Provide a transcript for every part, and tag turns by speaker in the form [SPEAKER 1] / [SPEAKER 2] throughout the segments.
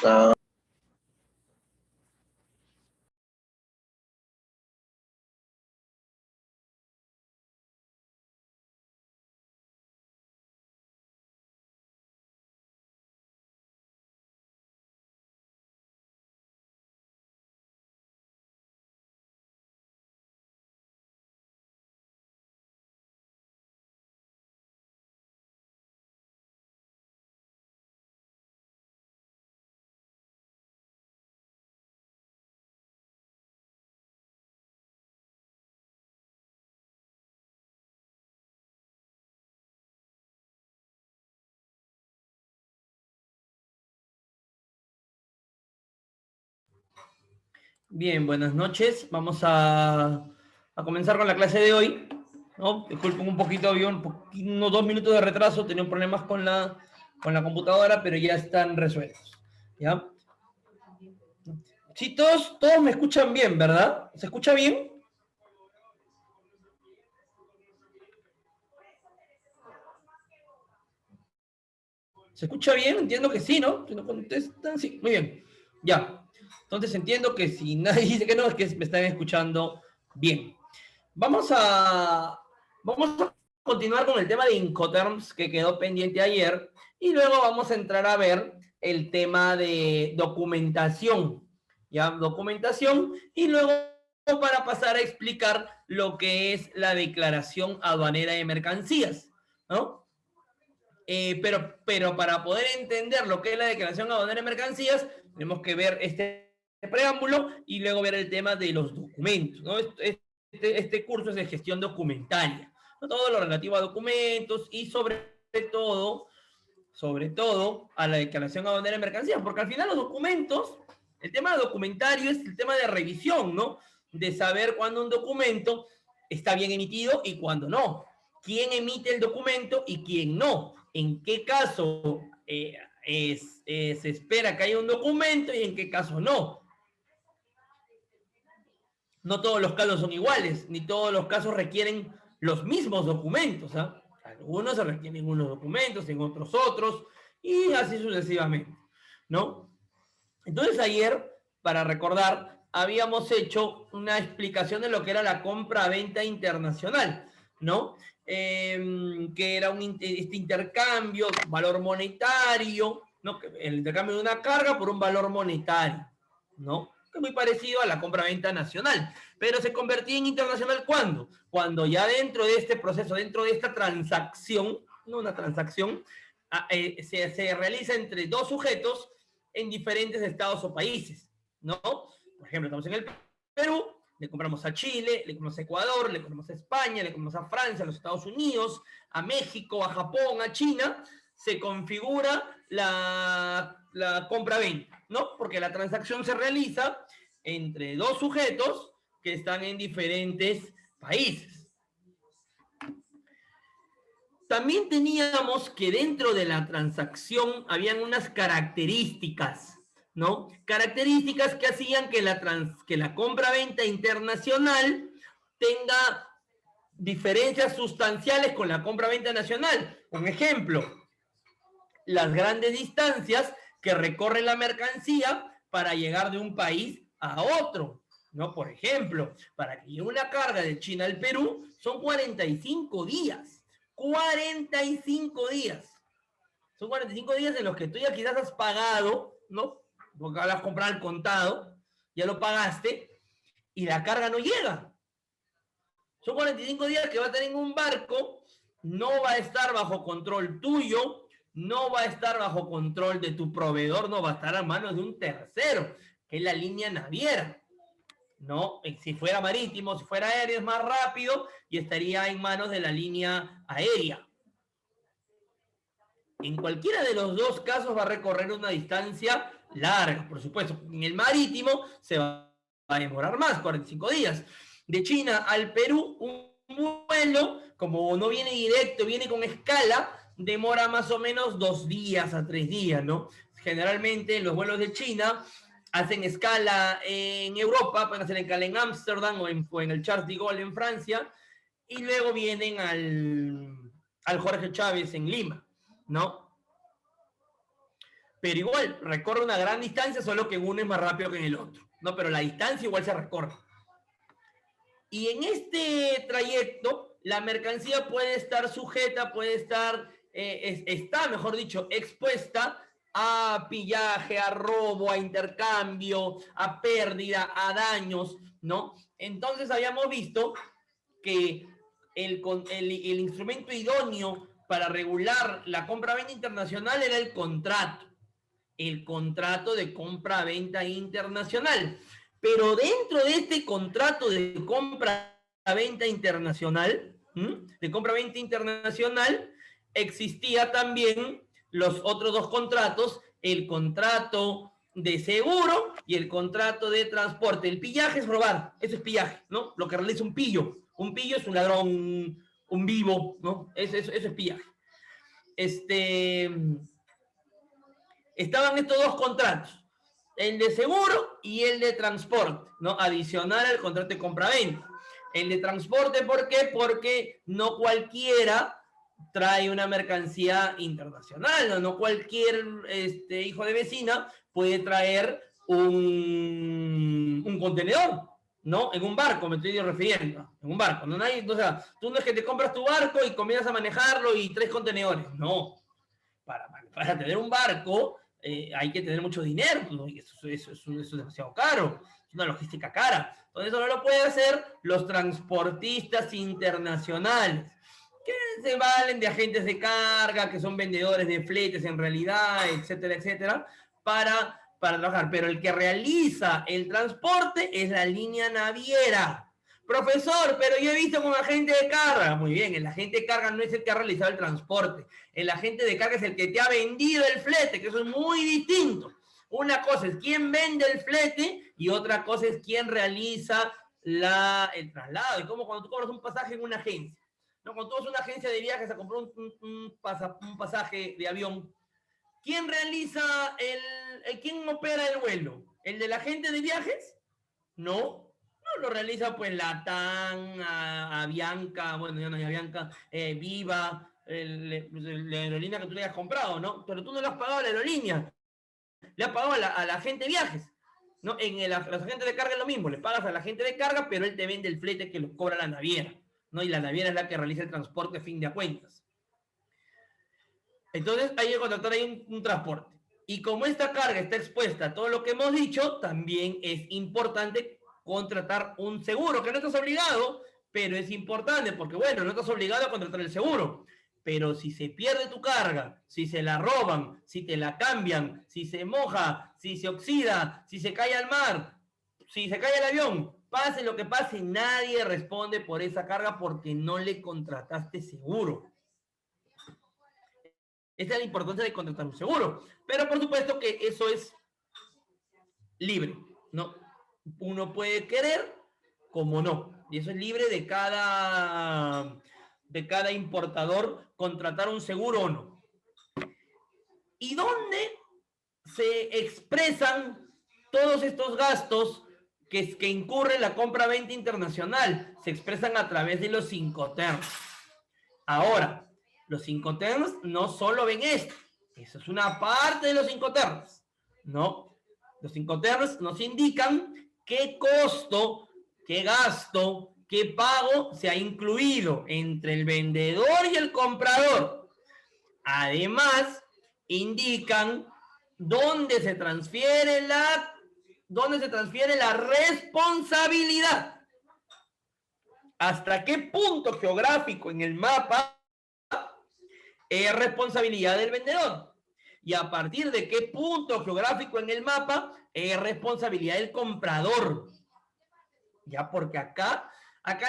[SPEAKER 1] Ah,
[SPEAKER 2] Bien, buenas noches. Vamos a comenzar con la clase de hoy, ¿no? Disculpen un poquito, había unos 2 minutos de retraso, tenía problemas con la computadora, pero ya están resueltos. ¿Ya? Sí, todos me escuchan bien, ¿verdad? ¿Se escucha bien? ¿Se escucha bien? Entiendo que sí, ¿no? Si no contestan, sí, muy bien. Ya. Entonces entiendo que si nadie dice que no, es que me están escuchando bien. Vamos a continuar con el tema de Incoterms que quedó pendiente ayer y luego vamos a entrar a ver el tema de documentación, ¿ya? Documentación y luego para pasar a explicar lo que es la declaración aduanera de mercancías, ¿no? Pero para poder entender lo que es la declaración aduanera de mercancías, tenemos que ver este preámbulo y luego ver el tema de los documentos, ¿no? Este curso es de gestión documentaria, ¿no? Todo lo relativo a documentos y sobre todo a la declaración aduanera de mercancías, porque al final los documentos, el tema documentario es el tema de revisión, ¿no? De saber cuándo un documento está bien emitido y cuándo no. ¿Quién emite el documento y quién no? ¿En qué caso se espera que haya un documento y en qué caso no? No todos los casos son iguales, ni todos los casos requieren los mismos documentos. ¿Ah? Algunos se requieren unos documentos, en otros, y así sucesivamente, ¿no? Entonces ayer, para recordar, habíamos hecho una explicación de lo que era la compra-venta internacional, ¿no? Que era este intercambio, valor monetario, ¿no? El intercambio de una carga por un valor monetario, ¿no? Que es muy parecido a la compra-venta nacional, pero se convertía en internacional ¿cuándo? Cuando ya dentro de este proceso, dentro de esta transacción, no una transacción, se realiza entre dos sujetos en diferentes estados o países, ¿no? Por ejemplo, estamos en el Perú, le compramos a Chile, le compramos a Ecuador, le compramos a España, le compramos a Francia, a los Estados Unidos, a México, a Japón, a China, se configura la compra-venta, ¿no? Porque la transacción se realiza entre dos sujetos que están en diferentes países. También teníamos que dentro de la transacción habían unas características, ¿no? Características que hacían que la compra-venta internacional tenga diferencias sustanciales con la compra-venta nacional. Un ejemplo, las grandes distancias que recorre la mercancía para llegar de un país a otro, ¿no? Por ejemplo, para que llegue una carga de China al Perú son 45 días. 45 días. Son 45 días en los que tú ya quizás has pagado, ¿no? Porque has comprado al contado, ya lo pagaste, y la carga no llega. Son 45 días que va a estar en un barco, no va a estar bajo control tuyo, no va a estar bajo control de tu proveedor, no va a estar a manos de un tercero, que es la línea naviera. ¿No? Si fuera marítimo, si fuera aéreo es más rápido y estaría en manos de la línea aérea. En cualquiera de los dos casos va a recorrer una distancia larga, por supuesto. En el marítimo se va a demorar más, 45 días. De China al Perú, un vuelo, como no viene directo, viene con escala, demora más o menos 2 días a 3 días, ¿no? Generalmente los vuelos de China hacen escala en Europa, pueden hacer escala en Ámsterdam o en el Charles de Gaulle en Francia, y luego vienen al Jorge Chávez en Lima, ¿no? pero igual recorre una gran distancia, solo que en uno es más rápido que en el otro, ¿no? Pero la distancia igual se recorre. Y en este trayecto, la mercancía puede estar sujeta, puede estar, está, mejor dicho, expuesta a pillaje, a robo, a intercambio, a pérdida, a daños, ¿no? Entonces habíamos visto que el instrumento idóneo para regular la compra-venta internacional era el contrato de compra-venta internacional. Pero dentro de este contrato de compra-venta internacional, existía también los otros dos contratos, el contrato de seguro y el contrato de transporte. El pillaje es robar, eso es pillaje, ¿no? Lo que realiza un pillo. Un pillo es un ladrón, un vivo, ¿no? Eso es pillaje. Estaban estos dos contratos, el de seguro y el de transporte, ¿no? Adicional al contrato de compra-venta. El de transporte, ¿por qué? Porque no cualquiera trae una mercancía internacional, ¿no? No cualquier hijo de vecina puede traer un contenedor, ¿no? En un barco, me estoy refiriendo, en un barco. No, o sea, tú no es que te compras tu barco y comienzas a manejarlo y 3 contenedores, no. Para tener un barco hay que tener mucho dinero, ¿no? Y eso es demasiado caro, es una logística cara. Entonces eso no lo pueden hacer los transportistas internacionales, que se valen de agentes de carga, que son vendedores de fletes en realidad, etcétera, etcétera, para trabajar. Pero el que realiza el transporte es la línea naviera. Profesor, pero yo he visto como agente de carga. Muy bien, el agente de carga no es el que ha realizado el transporte. El agente de carga es el que te ha vendido el flete, que eso es muy distinto. Una cosa es quién vende el flete y otra cosa es quién realiza el traslado. Y como cuando tú compras un pasaje en una agencia. No, cuando tú vas a una agencia de viajes a comprar un pasaje de avión, ¿quién realiza quién opera el vuelo? ¿El del agente de viajes? No. No, lo realiza pues Latam, Avianca, bueno, ya no hay Avianca, Viva, la aerolínea que tú le hayas comprado, ¿no? Pero tú no le has pagado a la aerolínea, le has pagado a la agente de viajes, ¿no? Los agentes de carga es lo mismo, le pagas a la agente de carga, pero él te vende el flete que lo cobra la naviera, ¿no? Y la naviera es la que realiza el transporte a fin de cuentas. Entonces hay que contratar ahí un transporte. Y como esta carga está expuesta a todo lo que hemos dicho, también es importante contratar un seguro, que no estás obligado, pero es importante, porque bueno, no estás obligado a contratar el seguro, pero si se pierde tu carga, si se la roban, si te la cambian, si se moja, si se oxida, si se cae al mar, si se cae el avión, pase lo que pase, nadie responde por esa carga porque no le contrataste seguro. Esa es la importancia de contratar un seguro. Pero por supuesto que eso es libre, ¿no? Uno puede querer como no. Y eso es libre de cada importador contratar un seguro o no. ¿Y dónde se expresan todos estos gastos que incurre la compra-venta internacional? Se expresan a través de los Incoterms. Ahora, los Incoterms no solo ven esto. Eso es una parte de los Incoterms, ¿no? Los Incoterms nos indican qué costo, qué gasto, qué pago se ha incluido entre el vendedor y el comprador. Además, indican dónde se transfiere la responsabilidad. ¿Hasta qué punto geográfico en el mapa es responsabilidad del vendedor? Y a partir de qué punto geográfico en el mapa es responsabilidad del comprador. Ya, porque acá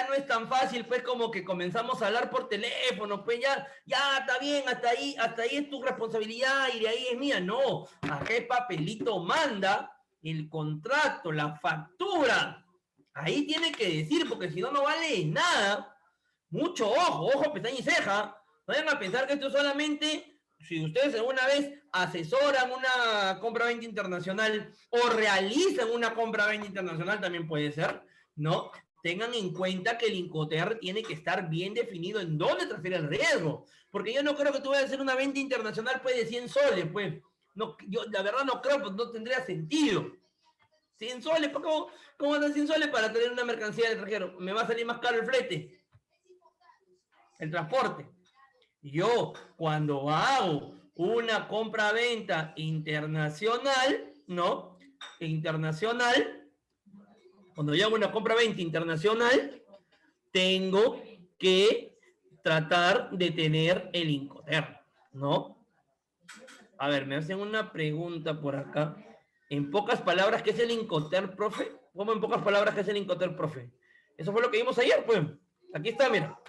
[SPEAKER 2] no es tan fácil, pues, como que comenzamos a hablar por teléfono, pues ya está bien, hasta ahí es tu responsabilidad y de ahí es mía. No, acá el papelito manda, el contrato, la factura. Ahí tiene que decir, porque si no, no vale nada. Mucho ojo, pestaña y ceja. No vayan a pensar que esto solamente, si ustedes alguna vez asesoran una compra-venta internacional o realizan una compra-venta internacional, también puede ser, ¿no? Tengan en cuenta que el Incoterm tiene que estar bien definido en dónde transfiere el riesgo. Porque yo no creo que tú vayas a hacer una venta internacional pues de 100 soles, pues. No, yo la verdad no creo, pues no tendría sentido. 100 soles, ¿cómo andan 100 soles para tener una mercancía del extranjero? Me va a salir más caro el flete, el transporte. Yo, cuando hago una compra-venta internacional, ¿no? Internacional, cuando yo hago una compra-venta internacional, tengo que tratar de tener el Incoterm, ¿no? A ver, me hacen una pregunta por acá. En pocas palabras, ¿qué es el Incoterm, profe? ¿Cómo en pocas palabras qué es el Incoterm, profe? Eso fue lo que vimos ayer, pues. Aquí está, mira.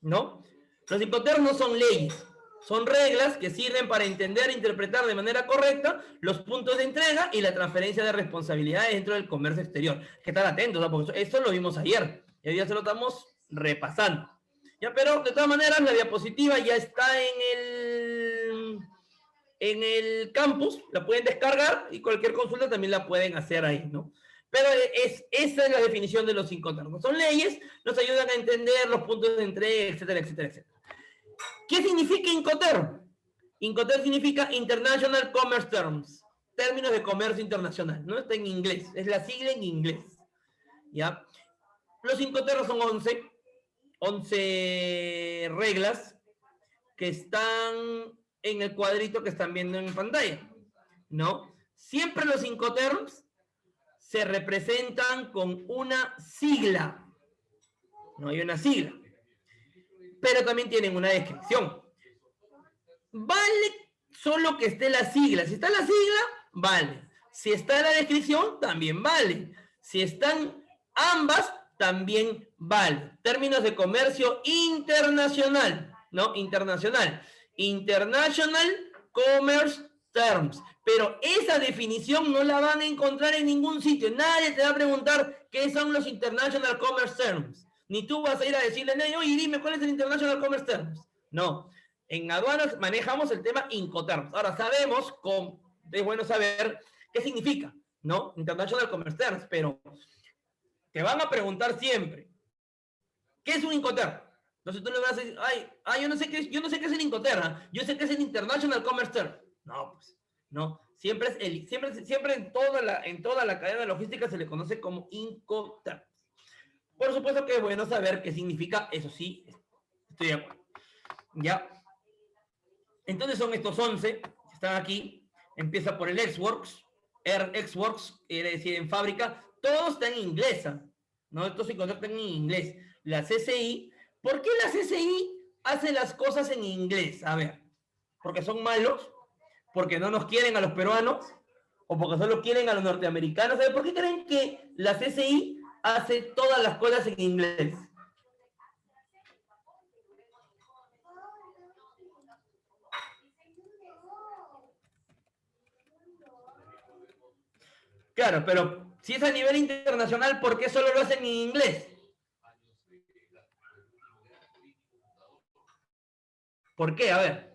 [SPEAKER 2] ¿No? Los Incoterms no son leyes, son reglas que sirven para entender e interpretar de manera correcta los puntos de entrega y la transferencia de responsabilidades dentro del comercio exterior. Hay que estar atentos, ¿no? Porque eso lo vimos ayer y hoy día se lo estamos repasando. Ya, pero de todas maneras la diapositiva ya está en el campus, la pueden descargar y cualquier consulta también la pueden hacer ahí, ¿no? Pero esa es la definición de los Incoterms. Son leyes, nos ayudan a entender los puntos de entrega, etcétera, etcétera, etcétera. ¿Qué significa Incoterm? Incoterm significa International Commerce Terms, términos de comercio internacional, ¿no? Está en inglés, es la sigla en inglés, ¿ya? Los Incoterms son 11 reglas que están en el cuadrito que están viendo en pantalla, ¿no? Siempre los Incoterms se representan con una sigla, no hay una sigla, pero también tienen una descripción. Vale solo que esté la sigla. Si está la sigla, vale. Si está la descripción, también vale. Si están ambas, también vale. Términos de comercio internacional, ¿no? Internacional. International Commerce Terms. Pero esa definición no la van a encontrar en ningún sitio. Nadie te va a preguntar qué son los International Commerce Terms. Ni tú vas a ir a decirle, oye, dime cuál es el International Commerce Terms. No. En aduanas manejamos el tema Incoterms. Ahora sabemos, es bueno saber qué significa, ¿no? International Commerce Terms, pero te van a preguntar siempre, ¿qué es un Incoterm? Entonces tú le vas a decir, yo no sé qué es el Incoterm, yo sé qué es el International Commerce Term. No, pues, no. Siempre en toda la cadena logística se le conoce como Incoterm. Por supuesto que es bueno saber qué significa, eso sí, estoy de acuerdo. Ya. Entonces son estos 11 que están aquí. Empieza por el Xworks, quiere decir en fábrica. Todos están en inglés, ¿no? Estos se conectan en inglés. La CCI, ¿por qué la CCI hace las cosas en inglés? A ver, ¿porque son malos? ¿Porque no nos quieren a los peruanos? ¿O porque solo quieren a los norteamericanos? A ver, ¿por qué creen que la CCI hace todas las cosas en inglés? Claro, pero si es a nivel internacional, ¿por qué solo lo hacen en inglés? ¿Por qué? A ver.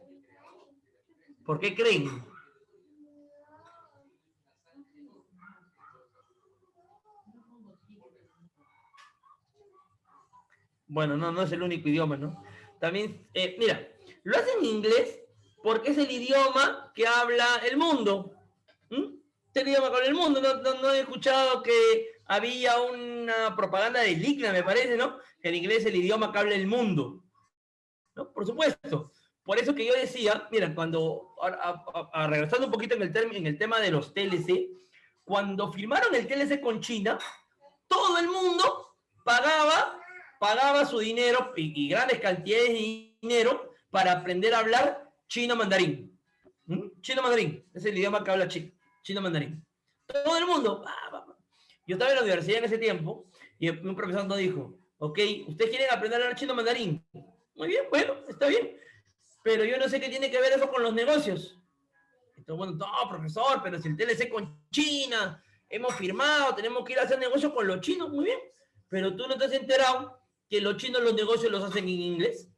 [SPEAKER 2] ¿Por qué creen? Bueno, no es el único idioma, ¿no? También, mira, lo hacen en inglés porque es el idioma que habla el mundo. Es el idioma que habla el mundo. No he escuchado que había una propaganda de Ligna, me parece, ¿no? Que el inglés es el idioma que habla el mundo. ¿No? Por supuesto. Por eso que yo decía, mira, cuando, regresando un poquito en el tema de los TLC, cuando firmaron el TLC con China, todo el mundo pagaba su dinero y grandes cantidades de dinero para aprender a hablar chino mandarín. Chino mandarín, es el idioma que habla chino mandarín. Todo el mundo. Yo estaba en la universidad en ese tiempo y un profesor nos dijo, ok, ¿ustedes quieren aprender a hablar chino mandarín? Muy bien, bueno, está bien. Pero yo no sé qué tiene que ver eso con los negocios. Entonces, bueno, no, profesor, pero si el TLC con China, hemos firmado, tenemos que ir a hacer negocios con los chinos, muy bien. Pero tú no te has enterado que los chinos los negocios los hacen en inglés.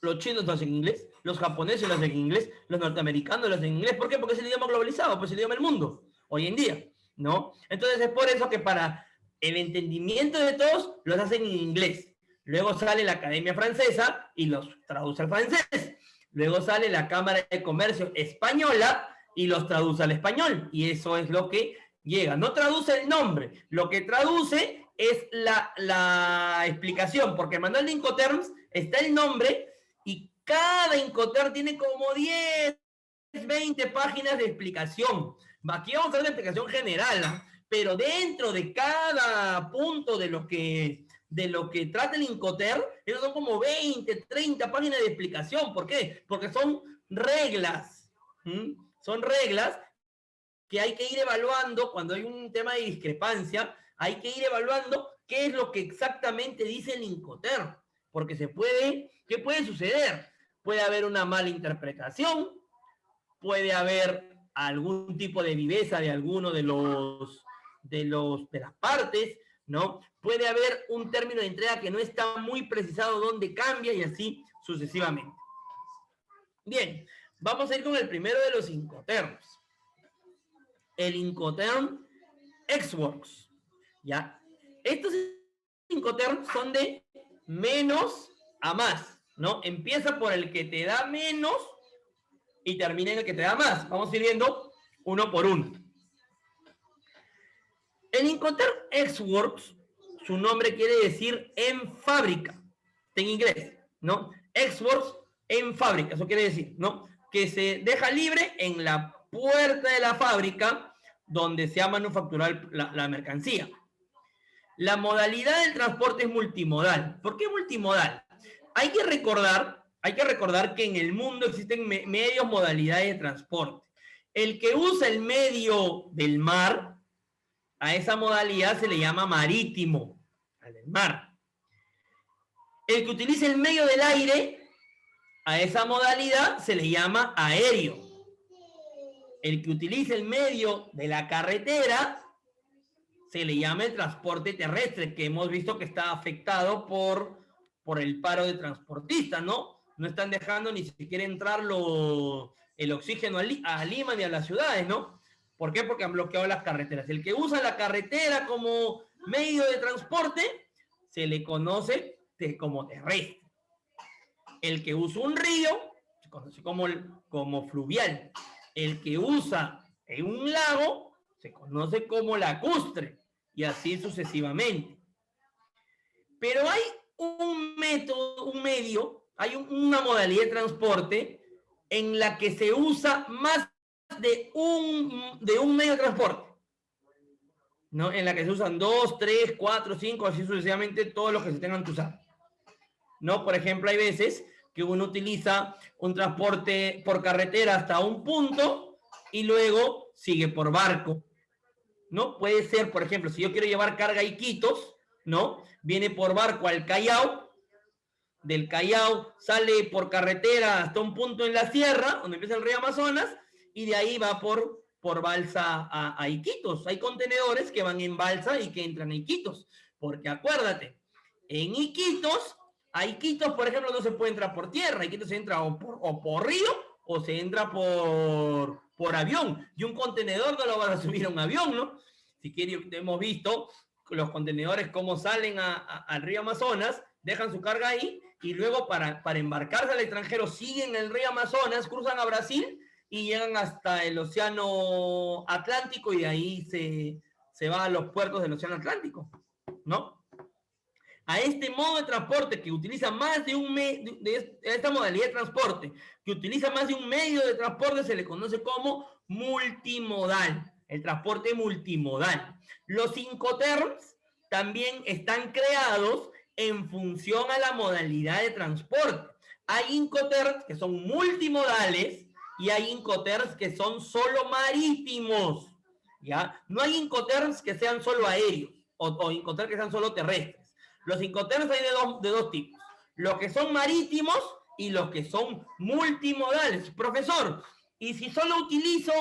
[SPEAKER 2] Los chinos lo hacen en inglés, los japoneses lo hacen en inglés, los norteamericanos lo hacen en inglés. ¿Por qué? Porque es el idioma globalizado, pues es el idioma del mundo, hoy en día, ¿no? Entonces es por eso que para el entendimiento de todos los hacen en inglés. Luego sale la Academia Francesa y los traduce al francés. Luego sale la Cámara de Comercio Española y los traduce al español. Y eso es lo que llega. No traduce el nombre, lo que traduce es la explicación, porque en el manual de Incoterms está el nombre y cada Incoterm tiene como 10, 20 páginas de explicación. Aquí vamos a ver la explicación general, ¿eh? Pero dentro de cada punto de lo que trata el Incoterm, esos son como 20, 30 páginas de explicación. ¿Por qué? Porque son reglas. Son reglas que hay que ir evaluando cuando hay un tema de discrepancia. Hay que ir evaluando qué es lo que exactamente dice el Incoterm. Porque ¿qué puede suceder? Puede haber una mala interpretación, puede haber algún tipo de viveza de alguno de las partes, ¿no? Puede haber un término de entrega que no está muy precisado dónde cambia y así sucesivamente. Bien, vamos a ir con el primero de los Incoterms. El Incoterm Ex-Works, ¿ya? Estos Incoterms son de menos a más, ¿no? Empieza por el que te da menos y termina en el que te da más. Vamos a ir viendo uno por uno. El Incoterm Ex-Works, su nombre quiere decir en fábrica, en inglés, ¿no? Ex-Works en fábrica, eso quiere decir, ¿no? Que se deja libre en la puerta de la fábrica donde se ha manufacturado la mercancía. La modalidad del transporte es multimodal. ¿Por qué multimodal? Hay que recordar que en el mundo existen medios modalidades de transporte. El que usa el medio del mar, a esa modalidad se le llama marítimo, al del mar. El que utiliza el medio del aire, a esa modalidad se le llama aéreo. El que utiliza el medio de la carretera se le llama el transporte terrestre, que hemos visto que está afectado por el paro de transportistas, ¿no? No están dejando ni siquiera entrar el oxígeno a Lima ni a las ciudades, ¿no? ¿Por qué? Porque han bloqueado las carreteras. El que usa la carretera como medio de transporte se le conoce como terrestre. El que usa un río se conoce como fluvial. El que usa un lago se conoce como lacustre y así sucesivamente. Pero hay un medio, hay una modalidad de transporte en la que se usa más de un medio de transporte, ¿no? En la que se usan 2, 3, 4, 5, así sucesivamente, todos los que se tengan que usar, ¿no? Por ejemplo, hay veces que uno utiliza un transporte por carretera hasta un punto y luego sigue por barco, ¿no? Puede ser, por ejemplo, si yo quiero llevar carga a Iquitos, ¿no? Viene por barco al Callao, del Callao sale por carretera hasta un punto en la sierra, donde empieza el río Amazonas, y de ahí va por balsa a Iquitos. Hay contenedores que van en balsa y que entran a Iquitos, porque acuérdate, en Iquitos, a Iquitos, por ejemplo, no se puede entrar por tierra, a Iquitos se entra o por río o se entra por avión, y un contenedor no lo vas a subir a un avión, ¿no? Si quieren, hemos visto los contenedores cómo salen al río Amazonas, dejan su carga ahí, y luego para embarcarse al extranjero siguen el río Amazonas, cruzan a Brasil y llegan hasta el Océano Atlántico, y de ahí se va a los puertos del Océano Atlántico, ¿no? A este modo de transporte que utiliza más de esta modalidad de transporte, que utiliza más de un medio de transporte, se le conoce como multimodal, el transporte multimodal. Los Incoterms también están creados en función a la modalidad de transporte. Hay Incoterms que son multimodales y hay Incoterms que son solo marítimos, ¿ya? No hay Incoterms que sean solo aéreos o Incoterms que sean solo terrestres. Los Incoterms hay de dos tipos, los que son marítimos y los que son multimodales. Profesor, y si solo utilizo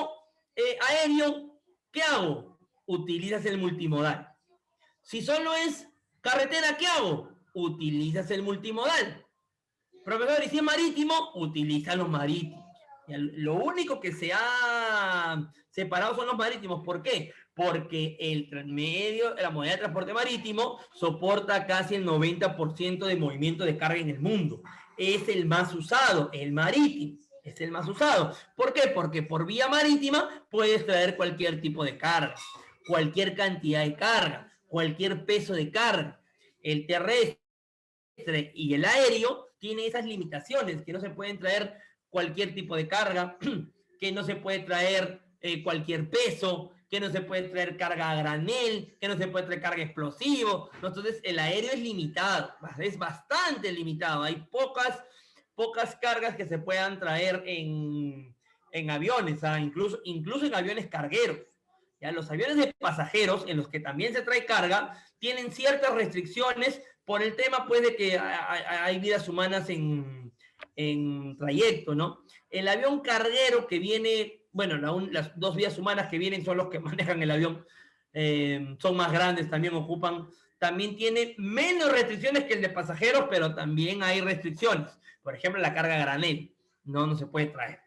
[SPEAKER 2] aéreo, ¿qué hago? Utilizas el multimodal. Si solo es carretera, ¿qué hago? Utilizas el multimodal. Profesor, y si es marítimo, utiliza los marítimos, Lo único que se ha separado son los marítimos. ¿Por qué? Porque la modalidad de transporte marítimo soporta casi el 90% de movimiento de carga en el mundo. Es el más usado, el marítimo. Es el más usado. ¿Por qué? Porque por vía marítima puedes traer cualquier tipo de carga, cualquier cantidad de carga, cualquier peso de carga. El terrestre y el aéreo tiene esas limitaciones, que no se pueden traer cualquier tipo de carga, que no se puede traer cualquier peso, que no se puede traer carga a granel, que no se puede traer carga explosivo. Entonces el aéreo es limitado, es bastante limitado. Hay pocas cargas que se puedan traer en aviones, ¿ah? Incluso en aviones cargueros. ¿Ya? Los aviones de pasajeros, en los que también se trae carga, tienen ciertas restricciones por el tema, pues, de que hay vidas humanas en trayecto, ¿no? El avión carguero que viene, bueno, las dos vidas humanas que vienen son los que manejan el avión, son más grandes, también tiene menos restricciones que el de pasajeros, pero también hay restricciones. Por ejemplo, la carga a granel, no se puede traer.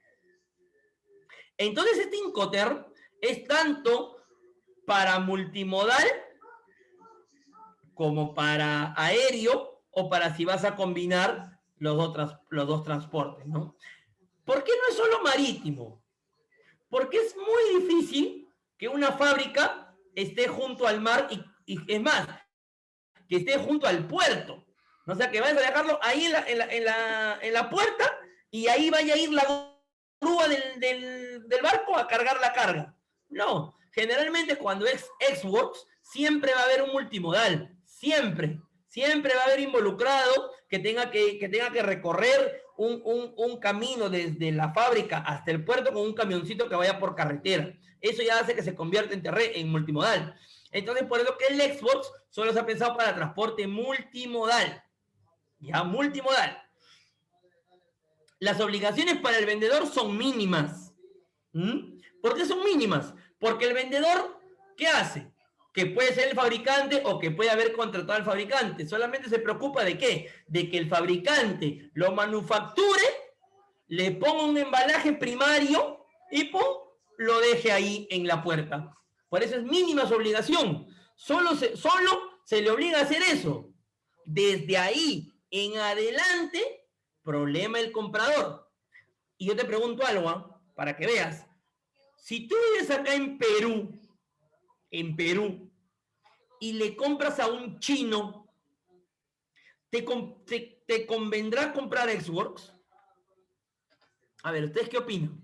[SPEAKER 2] Entonces, este Incoterm es tanto para multimodal como para aéreo o para si vas a combinar los dos transportes, ¿no? ¿Por qué no es solo marítimo? Porque es muy difícil que una fábrica esté junto al mar y es más, que esté junto al puerto. O sea, que vayas a dejarlo ahí en la puerta y ahí vaya a ir la grúa del barco a cargar la carga. No, generalmente cuando es Ex-Works siempre va a haber un multimodal, siempre va a haber involucrado que tenga que recorrer un camino desde la fábrica hasta el puerto con un camioncito que vaya por carretera. Eso ya hace que se convierta en multimodal. Entonces, por eso que el Xbox solo se ha pensado para transporte multimodal. Ya, multimodal. Las obligaciones para el vendedor son mínimas. ¿Por qué son mínimas? Porque el vendedor, ¿qué hace? Que puede ser el fabricante o que puede haber contratado al fabricante. Solamente se preocupa de ¿qué? De que el fabricante lo manufacture, le ponga un embalaje primario y ¡pum! Lo deje ahí en la puerta. Por eso es mínima su obligación. Solo se le obliga a hacer eso. Desde ahí en adelante, problema el comprador. Y yo te pregunto algo, para que veas. Si tú vives acá en Perú, y le compras a un chino, ¿te convendrá comprar Xworks? A ver, ¿ustedes qué opinan?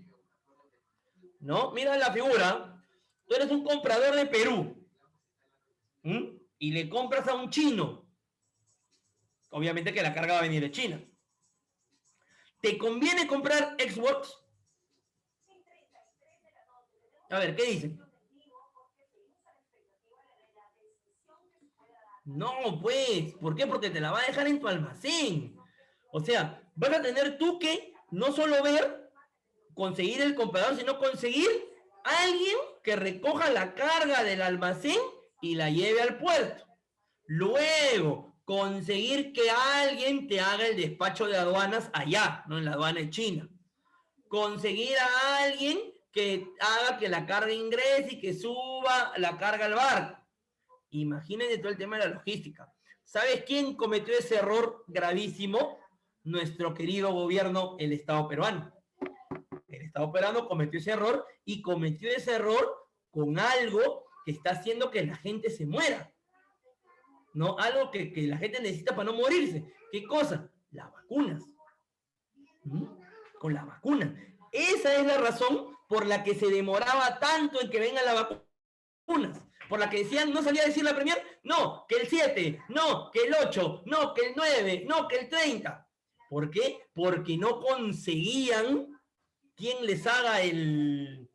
[SPEAKER 2] ¿No? Mira la figura. Tú eres un comprador de Perú. Y le compras a un chino. Obviamente que la carga va a venir de China. ¿Te conviene comprar Xworks? A ver, ¿qué dicen? No, pues, ¿por qué? Porque te la va a dejar en tu almacén. O sea, vas a tener tú que no solo conseguir el comprador, sino conseguir a alguien que recoja la carga del almacén y la lleve al puerto. Luego, conseguir que alguien te haga el despacho de aduanas allá, no en la aduana de China. Conseguir a alguien que haga que la carga ingrese y que suba la carga al barco. Imagínense todo el tema de la logística. ¿Sabes quién cometió ese error gravísimo? Nuestro querido gobierno, el Estado peruano. El Estado peruano cometió ese error y cometió ese error con algo que está haciendo que la gente se muera. ¿No? Algo que la gente necesita para no morirse. ¿Qué cosa? Las vacunas. Con la vacuna. Esa es la razón por la que se demoraba tanto en que vengan las vacunas. Por la que decían, no salía a decir la Premier, no, que el 7, no, que el 8, no, que el 9, no, que el 30. ¿Por qué? Porque no conseguían quien les haga el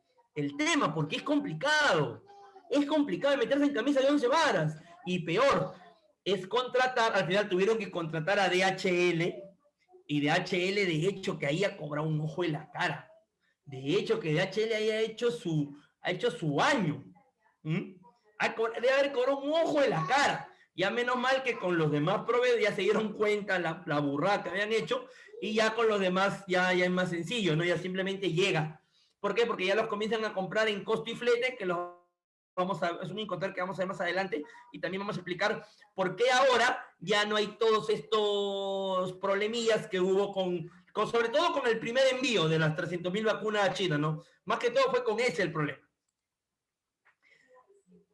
[SPEAKER 2] tema, porque es complicado. Es complicado meterse en camisa de 11 varas. Y peor, es contratar, al final tuvieron que contratar a DHL, y DHL de hecho que ahí ha cobrado un ojo en la cara. De hecho que DHL ahí ha hecho su año. Debe haber cobrado un ojo en la cara. Ya menos mal que con los demás proveedores ya se dieron cuenta la burrada que habían hecho y ya con los demás ya es más sencillo, ¿no? Ya simplemente llega. ¿Por qué? Porque ya los comienzan a comprar en costo y flete, que es un Incoterm que vamos a ver más adelante, y también vamos a explicar por qué ahora ya no hay todos estos problemillas que hubo sobre todo con el primer envío de las 300.000 vacunas a China, ¿no? Más que todo fue con ese el problema.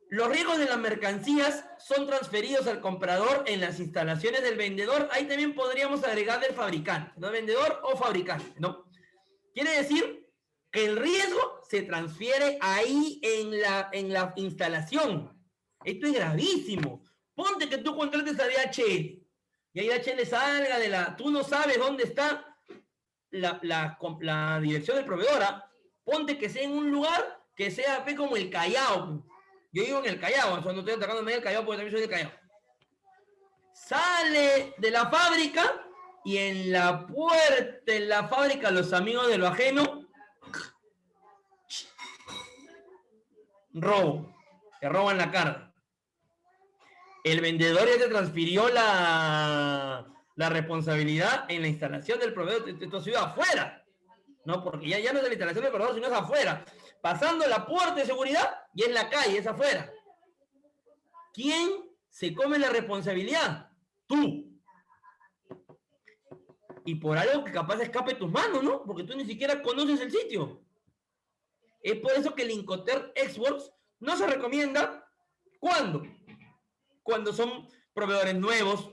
[SPEAKER 2] Los riesgos de las mercancías son transferidos al comprador en las instalaciones del vendedor. Ahí también podríamos agregar del fabricante, ¿no? Vendedor o fabricante, ¿no? Quiere decir que el riesgo se transfiere ahí en la instalación. Esto es gravísimo. Ponte que tú contrates a DHL y ahí DHL salga de la... Tú no sabes dónde está la dirección del proveedor. Ponte que sea en un lugar que sea como el Callao. Yo vivo en el Callao, cuando estoy atacando medio el Callao porque también soy del Callao. Sale de la fábrica y en la puerta de la fábrica los amigos de lo ajeno robo, te roban la carga. El vendedor ya te transfirió la responsabilidad en la instalación del proveedor de tu ciudad afuera, ¿no? Porque ya no es de la instalación del proveedor, sino es afuera. Pasando la puerta de seguridad y en la calle, es afuera. ¿Quién se come la responsabilidad? Tú. Y por algo que capaz escape tus manos, ¿no? Porque tú ni siquiera conoces el sitio. Es por eso que el Incoterm Xworks no se recomienda. ¿Cuándo? Cuando son proveedores nuevos,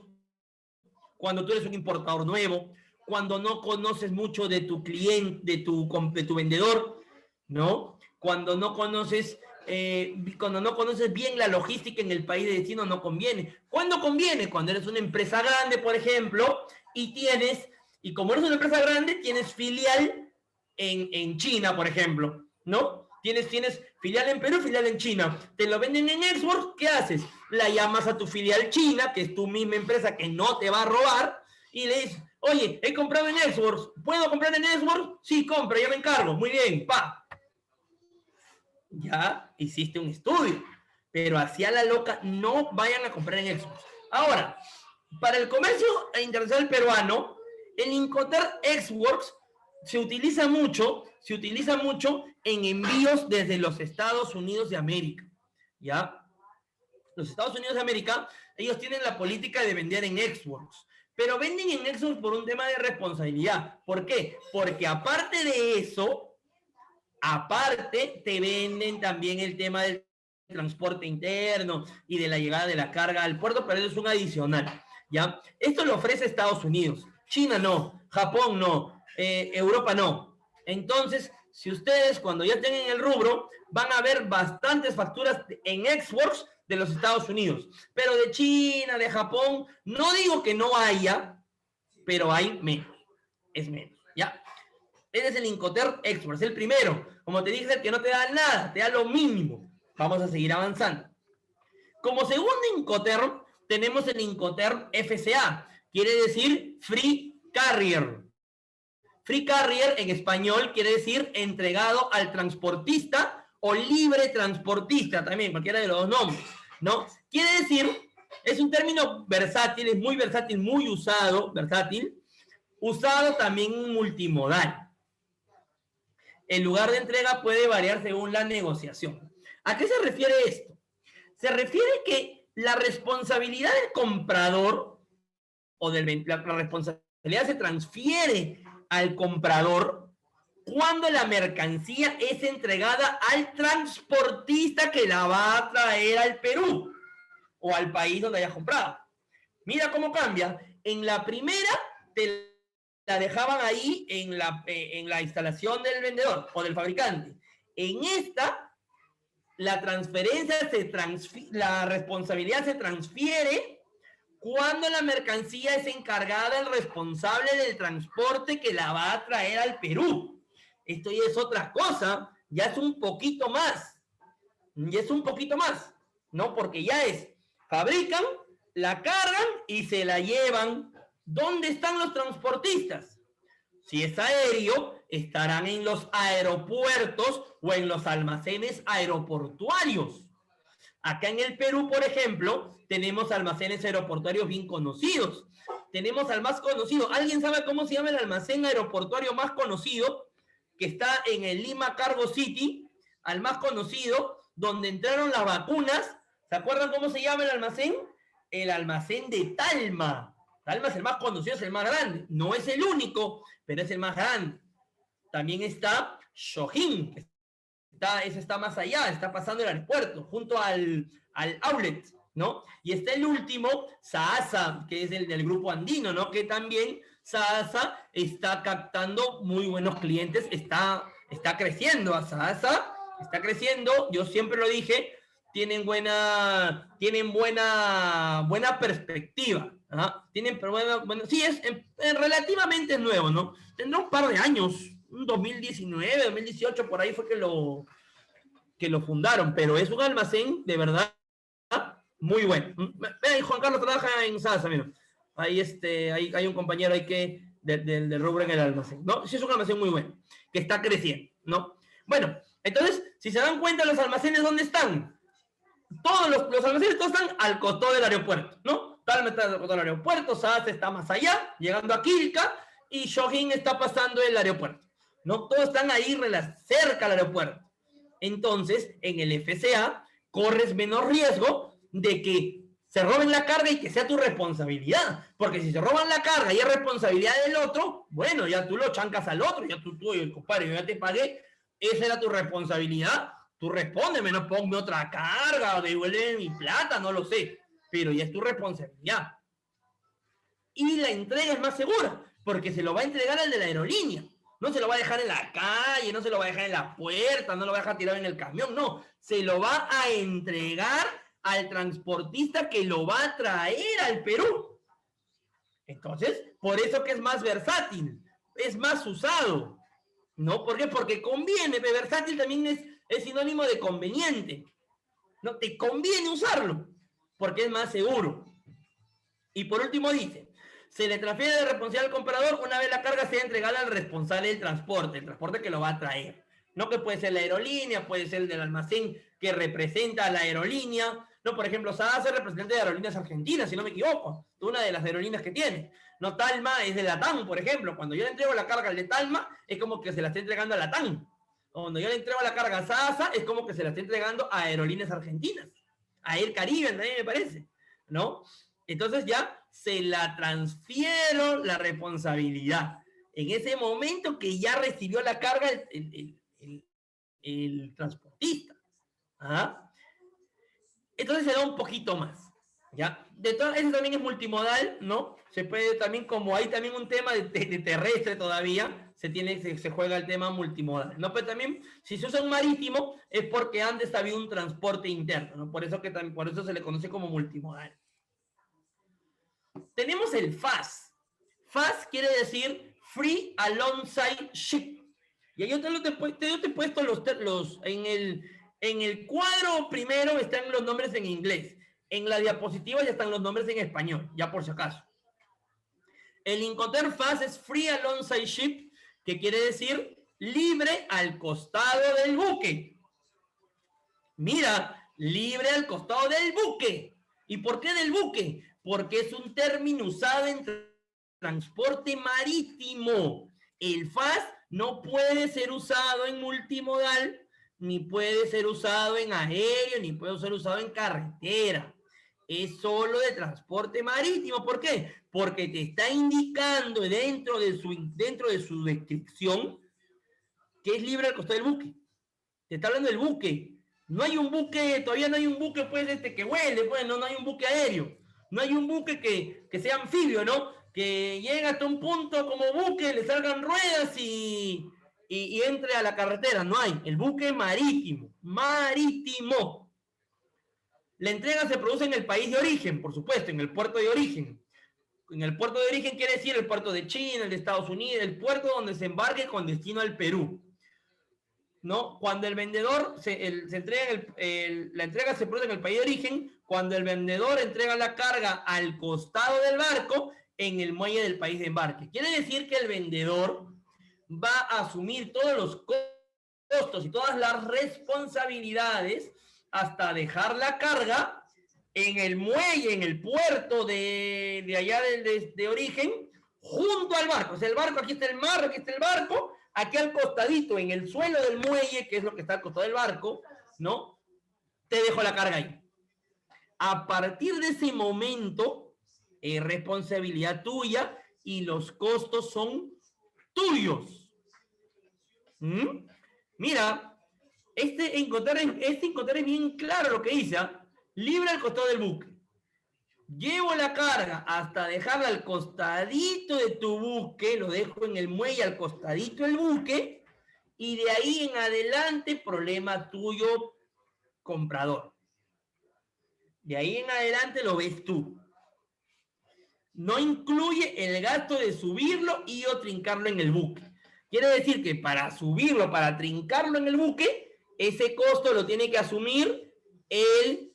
[SPEAKER 2] cuando tú eres un importador nuevo, cuando no conoces mucho de tu cliente, de tu vendedor, ¿no? Cuando no conoces bien la logística en el país de destino, no conviene. ¿Cuándo conviene? Cuando eres una empresa grande, por ejemplo, y como eres una empresa grande, tienes filial en China, por ejemplo, ¿no? Tienes filial en Perú, filial en China. Te lo venden en Xworks, ¿qué haces? La llamas a tu filial china, que es tu misma empresa que no te va a robar, y le dices, oye, he comprado en Xworks, ¿puedo comprar en Xworks? Sí, compra, yo me encargo. Muy bien, pa. Ya hiciste un estudio, pero hacia la loca no vayan a comprar en Xworks. Ahora, para el comercio internacional peruano, el Incoterm Xworks se utiliza mucho en envíos desde los Estados Unidos de América, ¿ya? Los Estados Unidos de América, ellos tienen la política de vender en Xworks, pero venden en Xworks por un tema de responsabilidad. ¿Por qué? Porque aparte de eso, te venden también el tema del transporte interno y de la llegada de la carga al puerto, pero eso es un adicional, ¿ya? Esto lo ofrece Estados Unidos, China no, Japón no, Europa no. Entonces, si ustedes cuando ya tengan el rubro, van a ver bastantes facturas en Xworks de los Estados Unidos, pero de China, de Japón, no digo que no haya, pero hay menos, es menos, ¿ya? Ese es el Incoterm Xworks, el primero. Como te dije, es el que no te da nada, te da lo mínimo. Vamos a seguir avanzando. Como segundo Incoterm, tenemos el Incoterm FCA, quiere decir Free Carrier. Free Carrier en español quiere decir entregado al transportista o libre transportista, también, cualquiera de los dos nombres, ¿no? Quiere decir, es un término versátil, es muy versátil, muy usado, usado también multimodal. El lugar de entrega puede variar según la negociación. ¿A qué se refiere esto? Se refiere que la responsabilidad del comprador o la responsabilidad se transfiere al comprador cuando la mercancía es entregada al transportista que la va a traer al Perú o al país donde haya comprado. Mira cómo cambia. En la primera te la dejaban ahí en la instalación del vendedor o del fabricante. En esta, la responsabilidad se transfiere cuando la mercancía es encargada el responsable del transporte que la va a traer al Perú. Esto ya es otra cosa, ya es un poquito más. ¿No? Porque ya fabrican, la cargan y se la llevan. ¿Dónde están los transportistas? Si es aéreo, estarán en los aeropuertos o en los almacenes aeroportuarios. Acá en el Perú, por ejemplo, tenemos almacenes aeroportuarios bien conocidos. Tenemos al más conocido. ¿Alguien sabe cómo se llama el almacén aeroportuario más conocido? Que está en el Lima Cargo City, al más conocido, donde entraron las vacunas. ¿Se acuerdan cómo se llama el almacén? El almacén de Talma. Talma es el más conocido, es el más grande. No es el único, pero es el más grande. También está Shojin, que ese está más allá, está pasando el aeropuerto, junto al outlet, ¿no? Y está el último, Saasa, que es el del grupo andino, ¿no? Que también Saasa está captando muy buenos clientes, está creciendo a Saasa, está creciendo, yo siempre lo dije, tienen buena perspectiva, ¿ah? Sí, relativamente nuevo, ¿no? Tendrá un par de años, un 2019, 2018, por ahí fue que lo fundaron, pero es un almacén de verdad muy bueno. Vean, Juan Carlos trabaja en Sasa, mira. Ahí hay un compañero ahí que del rubro en el almacén, ¿no? Sí, es un almacén muy bueno, que está creciendo, ¿no? Bueno, entonces, si se dan cuenta, los almacenes, ¿dónde están? Todos los almacenes todos están al costado del aeropuerto, ¿no? Talma está al costado del aeropuerto, Sasa está más allá, llegando a Quilca, y Shojin está pasando el aeropuerto, ¿no? Todos están ahí cerca al aeropuerto. Entonces, en el FCA, corres menos riesgo de que se roben la carga y que sea tu responsabilidad. Porque si se roban la carga y es responsabilidad del otro, bueno, ya tú lo chancas al otro, ya tú, compadre, yo ya te pagué, esa era tu responsabilidad. Tú respóndeme, no ponme otra carga o devuelve mi plata, no lo sé. Pero ya es tu responsabilidad. Y la entrega es más segura, porque se lo va a entregar al de la aerolínea. No se lo va a dejar en la calle, no se lo va a dejar en la puerta, no lo va a dejar tirado en el camión, no. Se lo va a entregar al transportista que lo va a traer al Perú. Entonces, por eso que es más versátil, es más usado. ¿No? ¿Por qué? Porque conviene, versátil también es sinónimo de conveniente. ¿No? Te conviene usarlo, porque es más seguro. Y por último dice, se le transfiere de responsabilidad al comprador una vez la carga sea entregada al responsable del transporte, el transporte que lo va a traer. No, que puede ser la aerolínea, puede ser el del almacén que representa a la aerolínea. No, por ejemplo, Sada es representante de Aerolíneas Argentinas, si no me equivoco, una de las aerolíneas que tiene. No, Talma es de Latam, por ejemplo. Cuando yo le entrego la carga al de Talma, es como que se la está entregando a Latam. Cuando yo le entrego la carga a Sasa, es como que se la está entregando a Aerolíneas Argentinas. A Air Caribe también me parece, ¿no? Entonces ya se la transfiero la responsabilidad. En ese momento que ya recibió la carga el transportista. ¿Ah? Entonces se da un poquito más. ¿Ya? Eso también es multimodal, ¿no? Se puede también, como hay también un tema de terrestre todavía, se juega el tema multimodal, ¿no? Pero también, si se usa un marítimo, es porque antes había un transporte interno, ¿no? Por eso se le conoce como multimodal. Tenemos el FAS. FAS quiere decir Free Alongside Ship. Y yo te he puesto en el cuadro primero están los nombres en inglés. En la diapositiva ya están los nombres en español, ya por si acaso. El Incoterm FAS es Free Alongside Ship, que quiere decir libre al costado del buque. Mira, libre al costado del buque. ¿Y por qué del buque? Porque es un término usado en transporte marítimo. El FAS no puede ser usado en multimodal, ni puede ser usado en aéreo, ni puede ser usado en carretera. Es solo de transporte marítimo. ¿Por qué? Porque te está indicando dentro de su descripción que es libre al costado del buque. Te está hablando del buque. No hay un buque, todavía no hay un buque pues, que vuele, pues, no hay un buque aéreo. No hay un buque que sea anfibio, ¿no? Que llegue hasta un punto como buque, le salgan ruedas y entre a la carretera. No hay. El buque marítimo. Marítimo. La entrega se produce en el país de origen, por supuesto, en el puerto de origen. En el puerto de origen quiere decir el puerto de China, el de Estados Unidos, el puerto donde se embarque con destino al Perú. ¿No? Cuando el vendedor la entrega se produce en el país de origen, cuando el vendedor entrega la carga al costado del barco en el muelle del país de embarque. Quiere decir que el vendedor va a asumir todos los costos y todas las responsabilidades hasta dejar la carga en el muelle, en el puerto de allá de origen, junto al barco. O sea, el barco, aquí está el mar, aquí está el barco, aquí al costadito, en el suelo del muelle, que es lo que está al costado del barco, ¿no? Te dejo la carga ahí. A partir de ese momento, es responsabilidad tuya y los costos son tuyos. ¿Mm? Mira, este encontrar es bien claro lo que dice. Libre al costado del buque. Llevo la carga hasta dejarla al costadito de tu buque, lo dejo en el muelle al costadito del buque, y de ahí en adelante, problema tuyo, comprador. De ahí en adelante lo ves tú. No incluye el gasto de subirlo y o trincarlo en el buque. Quiere decir que para subirlo, para trincarlo en el buque, ese costo lo tiene que asumir el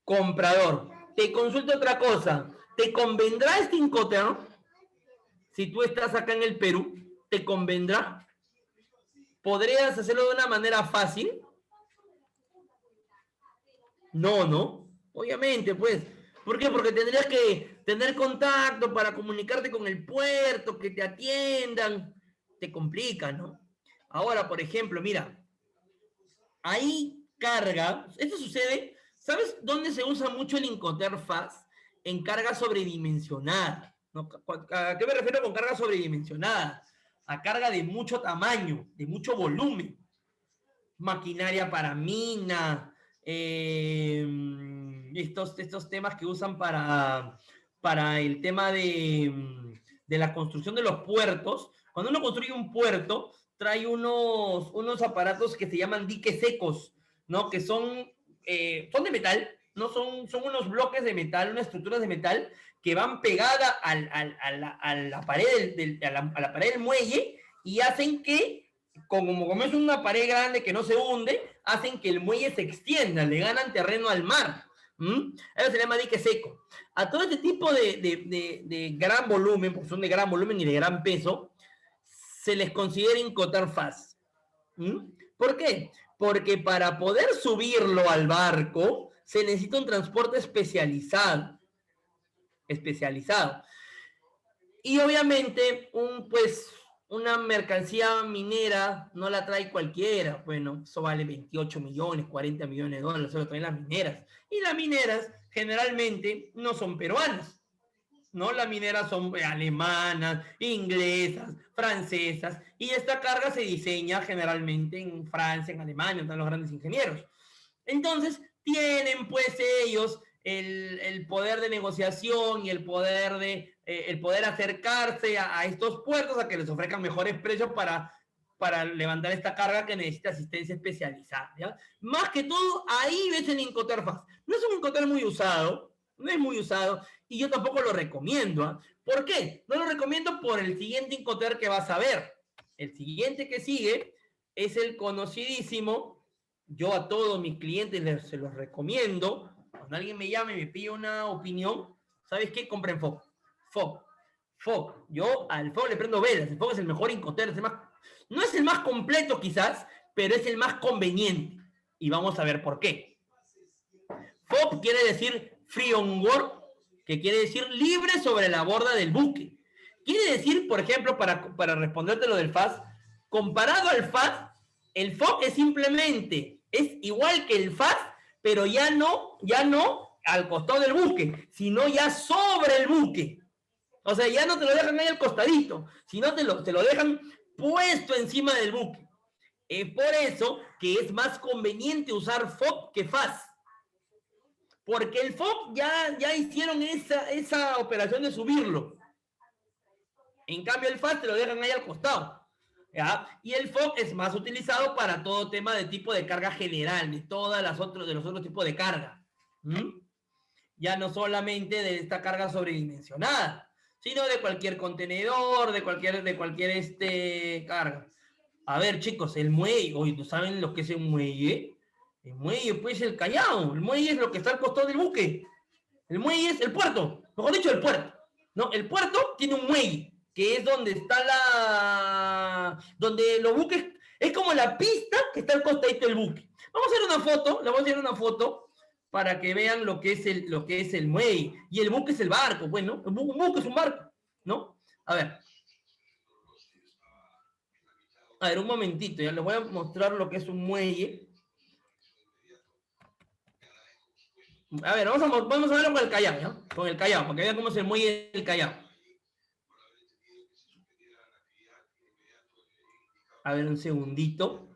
[SPEAKER 2] comprador. Te consulto otra cosa. ¿Te convendrá este Incoterm? Si tú estás acá en el Perú, ¿te convendrá? ¿Podrías hacerlo de una manera fácil? No, ¿no? Obviamente, pues. ¿Por qué? Porque tendrías que tener contacto para comunicarte con el puerto, que te atiendan. Te complica, ¿no? Ahora, por ejemplo, mira, hay carga. Esto sucede. ¿Sabes dónde se usa mucho el Incoterm Fast? En carga sobredimensionada, ¿no? ¿A qué me refiero con carga sobredimensionada? A carga de mucho tamaño, de mucho volumen. Maquinaria para mina, estos temas que usan para el tema de la construcción de los puertos. Cuando uno construye un puerto, trae unos aparatos que se llaman diques secos, ¿no? Que son de metal, ¿no? Son unos bloques de metal, unas estructuras de metal que van pegadas a la pared a la pared del muelle y hacen que, como es una pared grande que no se hunde, hacen que el muelle se extienda, le ganan terreno al mar. Eso se llama dique seco. A todo este tipo de gran volumen, porque son de gran volumen y de gran peso, se les considera Incoterm Fast. ¿Por qué? Porque para poder subirlo al barco se necesita un transporte especializado. Y obviamente, una mercancía minera no la trae cualquiera. Bueno, eso vale 28 millones, 40 millones de dólares, eso lo traen las mineras. Y las mineras generalmente no son peruanas, ¿no? Las mineras son alemanas, inglesas, francesas, y esta carga se diseña generalmente en Francia, en Alemania, están los grandes ingenieros. Entonces, tienen pues ellos el poder de negociación y el poder acercarse a estos puertos a que les ofrezcan mejores precios para levantar esta carga que necesita asistencia especializada, ¿ya? Más que todo, ahí ves el Incoterm Fast. No es un Incoterm muy usado, no es muy usado, y yo tampoco lo recomiendo, ¿eh? ¿Por qué? No lo recomiendo por el siguiente Incoterm que vas a ver. El siguiente que sigue es el conocidísimo. Yo a todos mis clientes se los recomiendo. Cuando alguien me llame y me pide una opinión, ¿sabes qué? Compren FOB. FOB. Yo al FOB le prendo velas. El FOB es el mejor Incoterm. No es el más completo quizás, pero es el más conveniente. Y vamos a ver por qué. FOB quiere decir free on board, que quiere decir libre sobre la borda del buque. Quiere decir, por ejemplo, para responderte lo del FAS, comparado al FAS, el FOB es simplemente, es igual que el FAS, pero ya no al costado del buque, sino ya sobre el buque. O sea, ya no te lo dejan ahí al costadito, sino te lo dejan puesto encima del buque. Es por eso que es más conveniente usar FOB que FAS. Porque el FOB ya hicieron esa operación de subirlo. En cambio, el FAS te lo dejan ahí al costado, ¿ya? Y el FOB es más utilizado para todo tema de tipo de carga general, de los otros tipos de carga. Ya no solamente de esta carga sobredimensionada, sino de cualquier contenedor, de cualquier carga. A ver, chicos, el muelle, oye, ¿tú saben lo que es el muelle? El muelle, pues, el Callao. El muelle es lo que está al costado del buque. El muelle es el puerto. Mejor dicho, el puerto. No, el puerto tiene un muelle, que es donde está donde los buques, es como la pista que está al costadito del buque. Vamos a hacer una foto, le voy a hacer una foto para que vean lo que es el muelle. Y el buque es el barco, bueno, un buque es un barco, ¿no? A ver. A ver, un momentito, ya les voy a mostrar lo que es un muelle. A ver, vamos a verlo con el Callao, ¿ya? Con el Callao, para que vean cómo es el muelle del Callao. A ver, un segundito.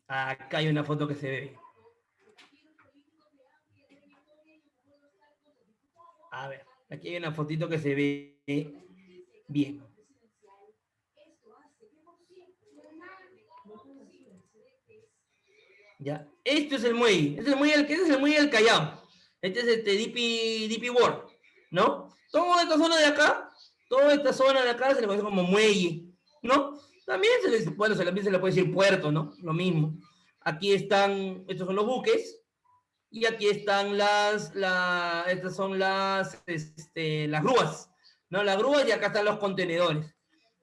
[SPEAKER 2] Acá hay una foto que se ve. A ver, aquí hay una fotito que se ve bien. Ya, este es el muelle. Este es el muelle del Callao. Este es DP World, ¿no? Toda esta zona de acá, toda esta zona de acá se le conoce como muelle, ¿no? También también se le puede decir puerto, ¿no? Lo mismo. Aquí están, estos son los buques, y aquí están estas son las grúas, ¿no? Las grúas, y acá están los contenedores.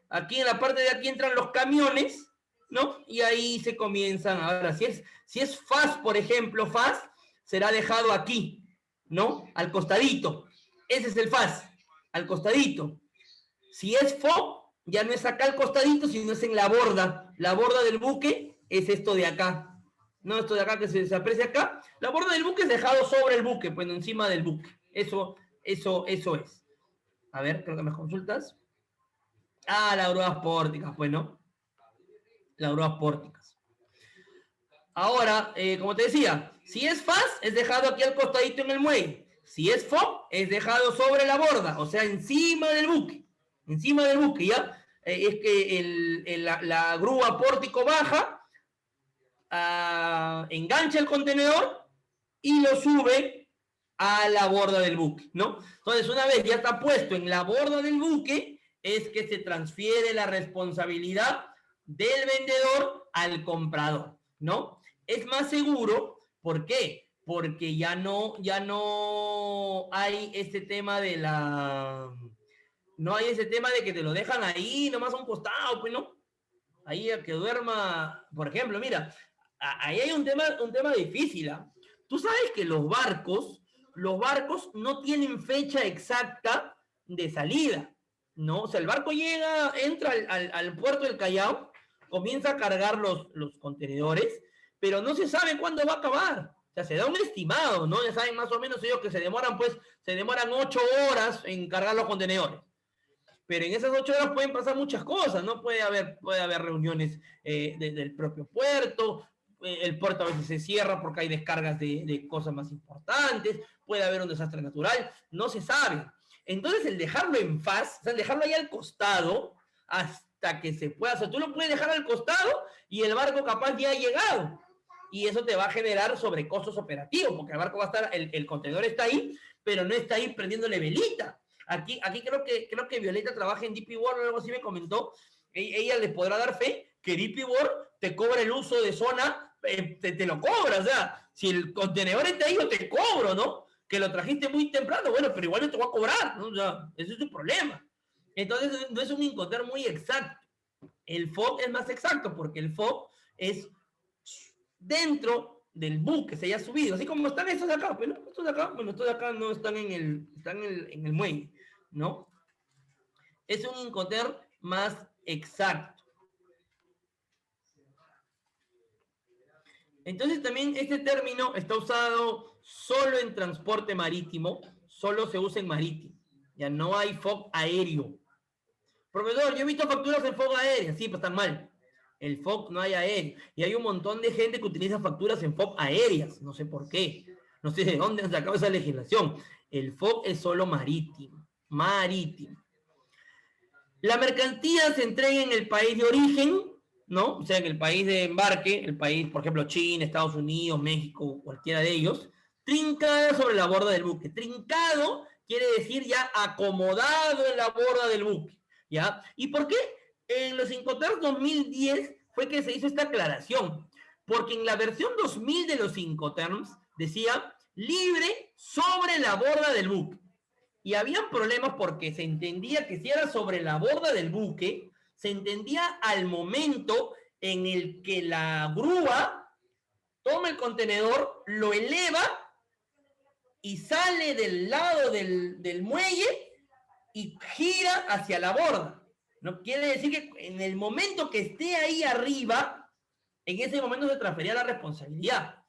[SPEAKER 2] Aquí en la parte de aquí entran los camiones, ¿no? Y ahí se comienzan. Ahora, si es FAS, por ejemplo, FAS será dejado aquí, ¿no? Al costadito. Ese es el FAS, al costadito. Si es FO, ya no es acá al costadito, sino es en la borda. La borda del buque es esto de acá. No, esto de acá que se aprecia acá. La borda del buque es dejado sobre el buque, pues encima del buque. Eso es. A ver, creo que me consultas. Ah, las grúas pórticas, pues, ¿no? Las grúas pórticas. Ahora, como te decía, si es FAS, es dejado aquí al costadito en el muelle. Si es FO, es dejado sobre la borda, o sea, encima del buque. Encima del buque, ¿ya? Es que la grúa pórtico baja, engancha el contenedor y lo sube a la borda del buque, ¿no? Entonces, una vez ya está puesto en la borda del buque, es que se transfiere la responsabilidad del vendedor al comprador, ¿no? Es más seguro, ¿por qué? Porque ya no hay este tema de no hay ese tema de que te lo dejan ahí, nomás a un costado, pues, ¿no? Ahí a que duerma, por ejemplo, mira, ahí hay un tema difícil, ¿ah? Tú sabes que los barcos no tienen fecha exacta de salida, ¿no? O sea, el barco entra al puerto del Callao, comienza a cargar los contenedores, pero no se sabe cuándo va a acabar. O sea, se da un estimado, ¿no? Ya saben más o menos ellos que se demoran 8 horas en cargar los contenedores. Pero en esas 8 horas pueden pasar muchas cosas, ¿no? Puede haber reuniones del propio puerto, el puerto a veces se cierra porque hay descargas de cosas más importantes, puede haber un desastre natural, no se sabe. Entonces el dejarlo en faz, o sea, el dejarlo ahí al costado, hasta que se pueda, o sea, tú lo puedes dejar al costado y el barco capaz ya ha llegado. Y eso te va a generar sobrecostos operativos, porque el barco va a estar, el contenedor está ahí, pero no está ahí prendiéndole velita. Aquí creo que Violeta trabaja en DP World o algo así, me comentó. Ella le podrá dar fe que DP World te cobra el uso de zona, te lo cobra. O sea, si el contenedor está ahí, yo te cobro, ¿no? Que lo trajiste muy temprano, bueno, pero igual no te voy a cobrar, ¿no? O sea, ese es tu problema. Entonces, no es un Incoterm muy exacto. El FOB es más exacto porque el FOB es dentro del buque, se haya subido, así como están estos de acá, pero ¿no? Estos de acá, bueno, estos de acá no están en el muelle, ¿no? Es un Incoterm más exacto. Entonces también este término está usado solo en transporte marítimo, solo se usa en marítimo, ya no hay FOB aéreo. Profesor, yo he visto facturas en FOB aérea, sí, pues están mal. El FOB no hay aéreo. Y hay un montón de gente que utiliza facturas en FOB aéreas. No sé por qué. No sé de dónde han sacado esa legislación. El FOB es solo marítimo. Marítimo. La mercancía se entrega en el país de origen, ¿no? O sea, en el país de embarque, el país, por ejemplo, China, Estados Unidos, México, cualquiera de ellos, trincada sobre la borda del buque. Trincado quiere decir ya acomodado en la borda del buque, ¿ya? ¿Y por qué? En los Incoterms 2010 fue que se hizo esta aclaración, porque en la versión 2000 de los Incoterms decía libre sobre la borda del buque. Y habían problemas porque se entendía que si era sobre la borda del buque, se entendía al momento en el que la grúa toma el contenedor, lo eleva y sale del lado del muelle y gira hacia la borda. No quiere decir que en el momento que esté ahí arriba, en ese momento se transfería la responsabilidad.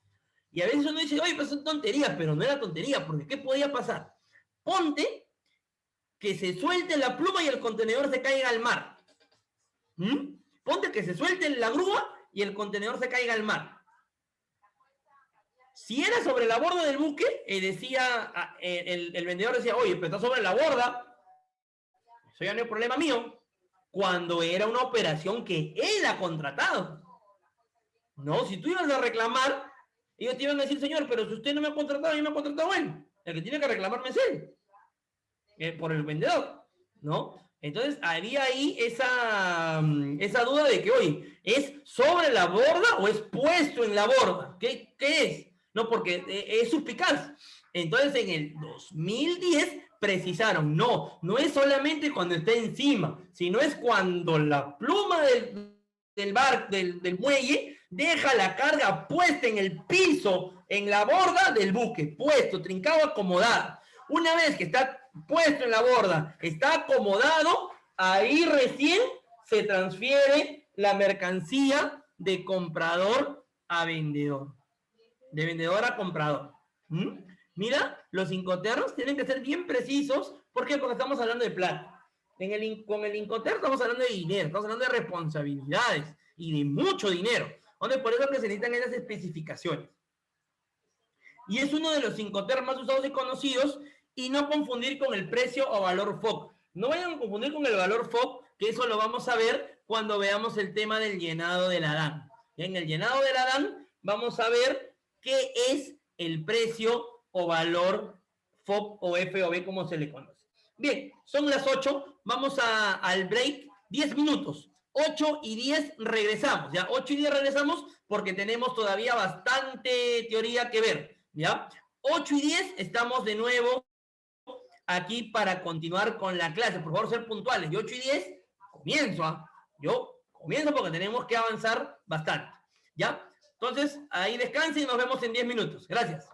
[SPEAKER 2] Y a veces uno dice, oye, pues son tonterías, pero no era tontería, porque ¿qué podía pasar? Ponte que se suelte la pluma y el contenedor se caiga al mar. ¿Mm? Ponte que se suelte la grúa y el contenedor se caiga al mar. Si era sobre la borda del buque, decía, el vendedor decía, oye, pero está sobre la borda, eso ya no es problema mío, cuando era una operación que él ha contratado. No, si tú ibas a reclamar, ellos te iban a decir, señor, pero si usted no me ha contratado, yo me ha contratado él. El que tiene que reclamarme es él, por el vendedor, ¿no? Entonces, había ahí esa duda de que, oye, ¿es sobre la borda o es puesto en la borda? ¿Qué es? No, porque es suspicaz. Entonces, en el 2010 precisaron, no es solamente cuando está encima, sino es cuando la pluma del muelle deja la carga puesta en el piso, en la borda del buque, puesto, trincado, acomodado. Una vez que está puesto en la borda, está acomodado, ahí recién se transfiere la mercancía de comprador a vendedor, de vendedor a comprador. ¿Mm? Mira, los incoterms tienen que ser bien precisos. ¿Por qué? Porque estamos hablando de plata. Con el incoterm estamos hablando de dinero, estamos hablando de responsabilidades y de mucho dinero. Donde por eso que se necesitan esas especificaciones. Y es uno de los incoterms más usados y conocidos, y no confundir con el precio o valor FOB. No vayan a confundir con el valor FOB, que eso lo vamos a ver cuando veamos el tema del llenado de la DAN. En el llenado de la DAN vamos a ver qué es el precio o valor FOB o FOB, como se le conoce. Bien, son las 8, vamos al break, 10 minutos. 8:10 regresamos, ¿ya? 8:10 regresamos porque tenemos todavía bastante teoría que ver, ¿ya? 8:10 estamos de nuevo aquí para continuar con la clase. Por favor, ser puntuales. Y 8:10 comienzo, ¿ah? Yo comienzo porque tenemos que avanzar bastante, ¿ya? Entonces, ahí descansen y nos vemos en 10 minutos. Gracias.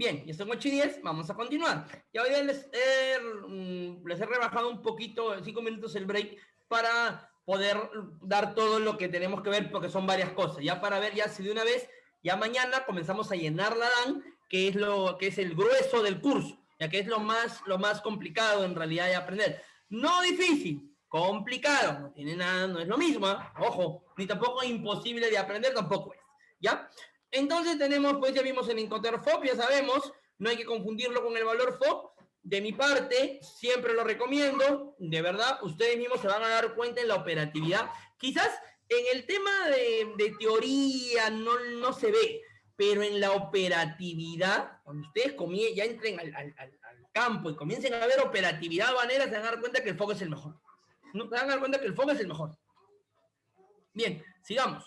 [SPEAKER 2] Bien, ya son 8:10, vamos a continuar. Ya hoy les he rebajado un poquito, 5 minutos el break, para poder dar todo lo que tenemos que ver, porque son varias cosas. Ya para ver, ya si de una vez, ya mañana comenzamos a llenar la DAN, que es el grueso del curso, ya que es lo más complicado en realidad de aprender. No difícil, complicado, no tiene nada, no es lo mismo, ¿eh? Ojo, ni tampoco imposible de aprender, tampoco es, ¿ya? Entonces tenemos, pues ya vimos el Incoterm FOB, ya sabemos, no hay que confundirlo con el valor FOB. De mi parte, siempre lo recomiendo, de verdad, ustedes mismos se van a dar cuenta en la operatividad. Quizás en el tema de teoría no se ve, pero en la operatividad, cuando ustedes ya entren al campo y comiencen a ver operatividad banera, se van a dar cuenta que el FOB es el mejor. ¿No? Se van a dar cuenta que el FOB es el mejor. Bien, sigamos.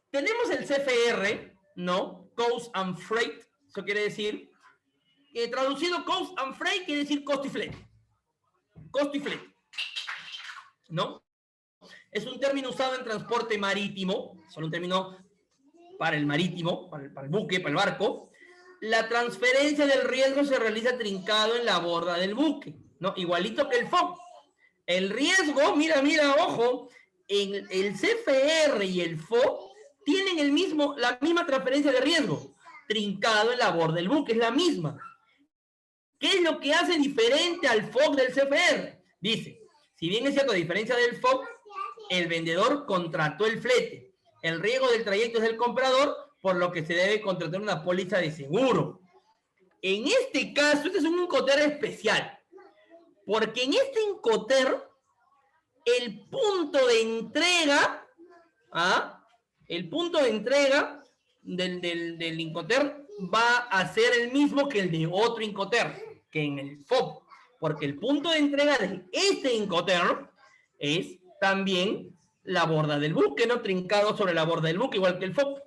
[SPEAKER 2] Tenemos el CFR, ¿no? Cost and Freight, eso quiere decir, traducido Cost and Freight quiere decir costo y flete. Costo y flete, ¿no? Es un término usado en transporte marítimo, solo un término para el marítimo, para el buque, para el barco. La transferencia del riesgo se realiza trincado en la borda del buque, ¿no? Igualito que el FOB. El riesgo, mira, ojo, en el CFR y el FOB tienen la misma transferencia de riesgo, trincado en la borda del buque, es la misma. ¿Qué es lo que hace diferente al FOB del CFR? Dice, si bien es cierto, a diferencia del FOB, el vendedor contrató el flete. El riesgo del trayecto es del comprador, por lo que se debe contratar una póliza de seguro. En este caso, este es un Incoterm especial, porque en este Incoterm, el punto de entrega, el punto de entrega del Incoterm va a ser el mismo que el de otro Incoterm, que en el FOB, porque el punto de entrega de este Incoterm es también la borda del buque, ¿no? Trincado sobre la borda del buque, igual que el FOB.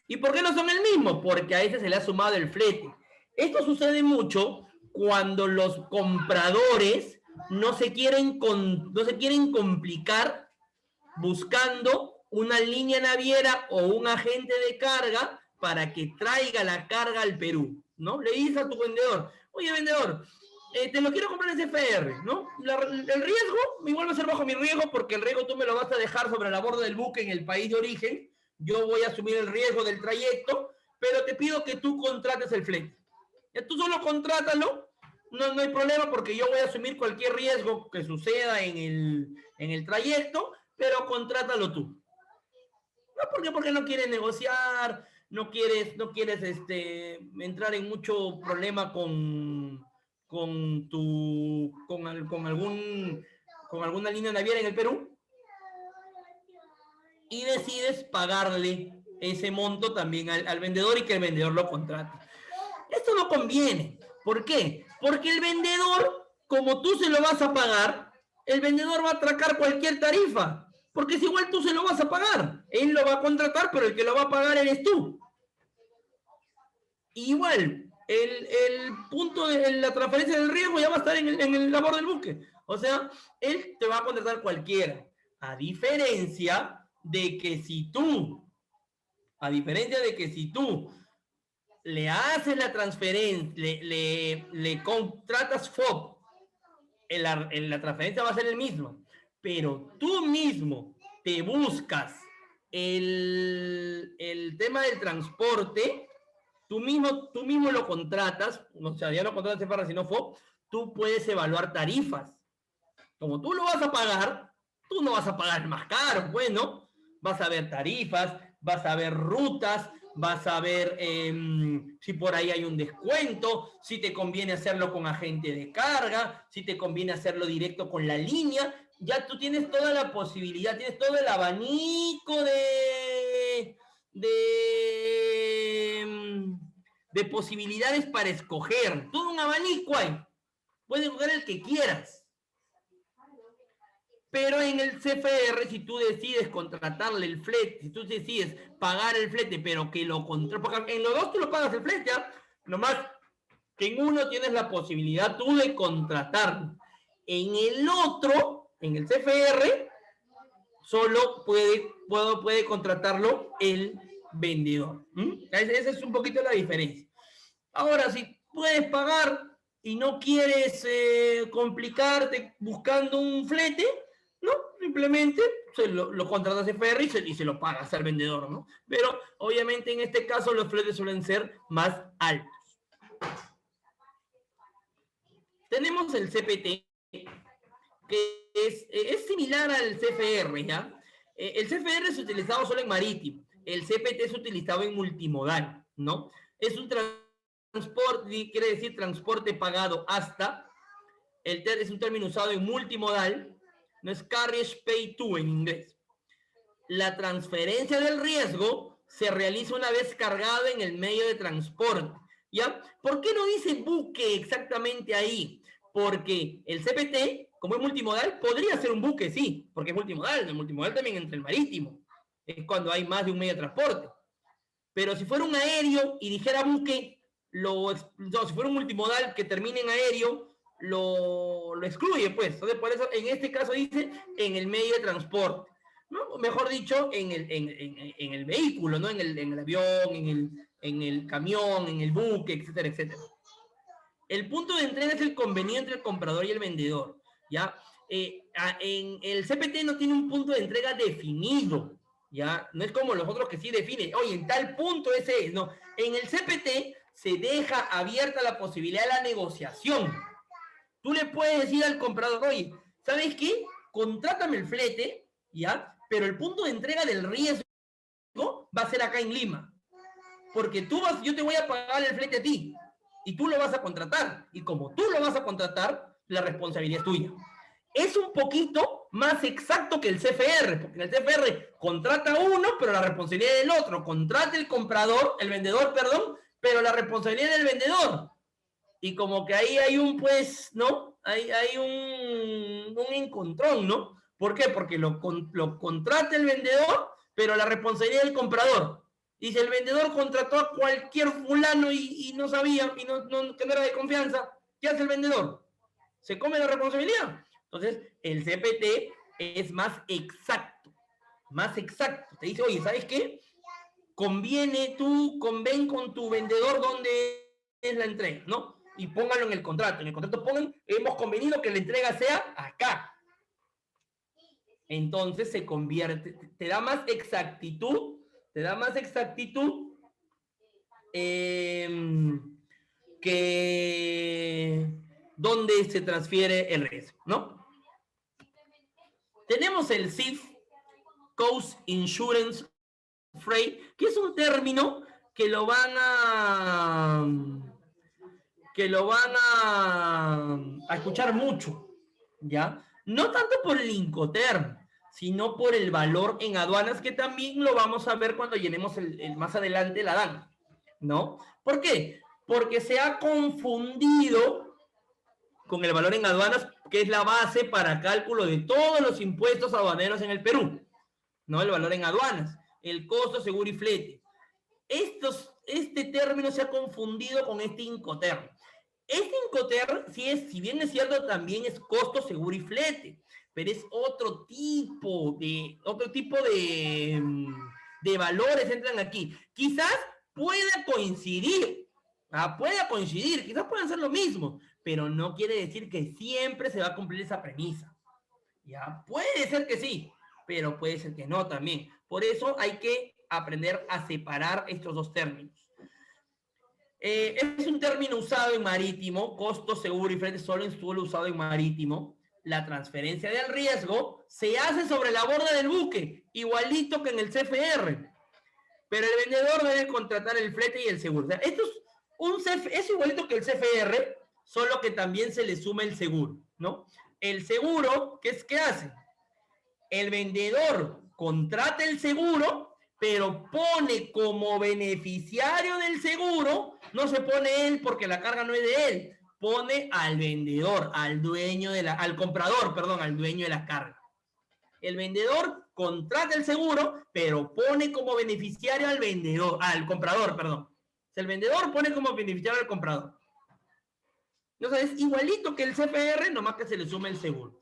[SPEAKER 2] ¿Y por qué no son el mismo? Porque a ese se le ha sumado el flete. Esto sucede mucho cuando los compradores no se quieren complicar buscando una línea naviera o un agente de carga para que traiga la carga al Perú, ¿no? Le dices a tu vendedor, oye, vendedor, te lo quiero comprar en CFR, ¿no? El riesgo igual va a ser bajo mi riesgo, porque el riesgo tú me lo vas a dejar sobre la borda del buque en el país de origen. Yo voy a asumir el riesgo del trayecto, pero te pido que tú contrates el flete. Tú solo contrátalo, no hay problema, porque yo voy a asumir cualquier riesgo que suceda en el trayecto, pero contrátalo tú. ¿No? ¿Por qué? Porque no quieres negociar, no quieres entrar en mucho problema con alguna línea naviera en el Perú, y decides pagarle ese monto también al vendedor y que el vendedor lo contrate. Esto no conviene. ¿Por qué? Porque el vendedor, como tú se lo vas a pagar, el vendedor va a atracar cualquier tarifa, porque si igual tú se lo vas a pagar, él lo va a contratar, pero el que lo va a pagar eres tú. Igual, el punto de la transferencia del riesgo ya va a estar en el labor del buque. O sea, él te va a contratar cualquiera. A diferencia de que si tú le haces la transferencia, le contratas FOB, la transferencia va a ser el mismo, pero tú mismo te buscas el tema del transporte, tú mismo lo contratas, o sea, ya no contratas CFR sino FOB, tú puedes evaluar tarifas. Como tú lo vas a pagar, tú no vas a pagar más caro, bueno, vas a ver tarifas, vas a ver rutas, vas a ver si por ahí hay un descuento, si te conviene hacerlo con agente de carga, si te conviene hacerlo directo con la línea. Ya tú tienes toda la posibilidad, tienes todo el abanico de posibilidades para escoger. Todo un abanico hay. Puedes escoger el que quieras. Pero en el CFR, si tú decides contratarle el flete, si tú decides pagar el flete, pero que lo contrates, porque en los dos tú lo pagas el flete, ¿eh? Nomás que en uno tienes la posibilidad tú de contratarlo. En el otro, en el CFR, solo puede contratarlo el vendedor. Esa es un poquito la diferencia. Ahora, si puedes pagar y no quieres complicarte buscando un flete, ¿no? Simplemente lo contratas de ferry y se lo pagas al vendedor, ¿no? Pero obviamente en este caso los fletes suelen ser más altos. Tenemos el CPT, que es similar al CFR, ¿ya? El CFR es utilizado solo en marítimo, el CPT es utilizado en multimodal, ¿no? Es un transporte, quiere decir transporte pagado hasta, es un término usado en multimodal, no es carriage pay to en inglés. La transferencia del riesgo se realiza una vez cargado en el medio de transporte, ¿ya? ¿Por qué no dice buque exactamente ahí? Porque el CPT, como es multimodal, podría ser un buque, sí, porque es multimodal. El multimodal también entra el marítimo. Es cuando hay más de un medio de transporte. Pero si fuera un aéreo y dijera buque, no, si fuera un multimodal que termine en aéreo, lo excluye, pues. Entonces, por eso, en este caso dice en el medio de transporte, ¿no? Mejor dicho, en el vehículo, ¿no? En el avión, en el camión, en el buque, etcétera, etcétera. El punto de entrega es el convenio entre el comprador y el vendedor, ¿ya? En el CPT no tiene un punto de entrega definido, ¿ya? No es como los otros que sí definen, oye, en tal punto ese es, no. En el CPT se deja abierta la posibilidad de la negociación. Tú le puedes decir al comprador, oye, ¿sabes qué? Contrátame el flete, ¿ya? Pero el punto de entrega del riesgo va a ser acá en Lima. Porque yo te voy a pagar el flete a ti y tú lo vas a contratar. Y como tú lo vas a contratar, la responsabilidad es tuya. Es un poquito más exacto que el CFR, porque en el CFR contrata uno, pero la responsabilidad es del otro. Contrata el vendedor, perdón, pero la responsabilidad es del vendedor. Y como que ahí hay un, pues, ¿no? Hay un encontrón, ¿no? ¿Por qué? Porque lo contrata el vendedor, pero la responsabilidad es del comprador. Y si el vendedor contrató a cualquier fulano y no sabía, y que no era de confianza, ¿qué hace el vendedor? ¿Se come la responsabilidad? Entonces, el CPT es más exacto, más exacto. Te dice, oye, ¿sabes qué? Conven con tu vendedor dónde es la entrega, ¿no? Y pónganlo en el contrato. En el contrato hemos convenido que la entrega sea acá. Entonces se convierte, te da más exactitud, que dónde se transfiere el riesgo, ¿no? Tenemos el CIF, Coast Insurance Freight, que es un término que lo van a escuchar mucho, ¿ya? No tanto por el Incoterm, sino por el valor en aduanas, que también lo vamos a ver cuando llenemos más adelante la DAN, ¿no? ¿Por qué? Porque se ha confundido con el valor en aduanas, que es la base para cálculo de todos los impuestos aduaneros en el Perú, ¿no? El valor en aduanas, el costo, seguro y flete. Este término se ha confundido con este Incoterm. Este Incoterm, si bien es cierto, también es costo, seguro y flete, pero es otro tipo de valores entran aquí. Quizás pueda coincidir, quizás puedan ser lo mismo, pero no quiere decir que siempre se va a cumplir esa premisa. Ya, puede ser que sí, pero puede ser que no también. Por eso hay que aprender a separar estos dos términos. Es un término usado en marítimo, costo, seguro y flete solo usado en marítimo. La transferencia del riesgo se hace sobre la borda del buque, igualito que en el CFR. Pero el vendedor debe contratar el flete y el seguro. O sea, es igualito que el CFR, solo que también se le suma el seguro, ¿no? El seguro, ¿qué hace? El vendedor contrata el seguro, pero pone como beneficiario del seguro, no se pone él porque la carga no es de él, pone al vendedor, al comprador, perdón, al dueño de la carga. El vendedor contrata el seguro, pero pone como beneficiario al comprador, perdón. El vendedor pone como beneficiario al comprador. Entonces, es igualito que el CFR, nomás que se le suma el seguro.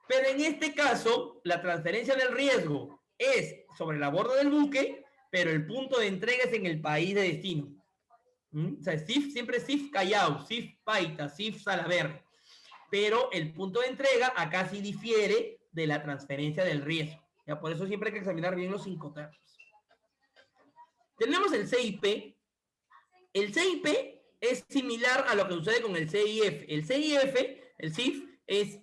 [SPEAKER 2] Pero en este caso, la transferencia del riesgo es sobre la borda del buque, pero el punto de entrega es en el país de destino. O sea, siempre es CIF Callao, CIF Paita, CIF Salaberry. Pero el punto de entrega acá sí difiere de la transferencia del riesgo. ¿Ya? Por eso siempre hay que examinar bien los incoterms. Tenemos el CIP. El CIP es similar a lo que sucede con el CIF. El CIF, el CIF, es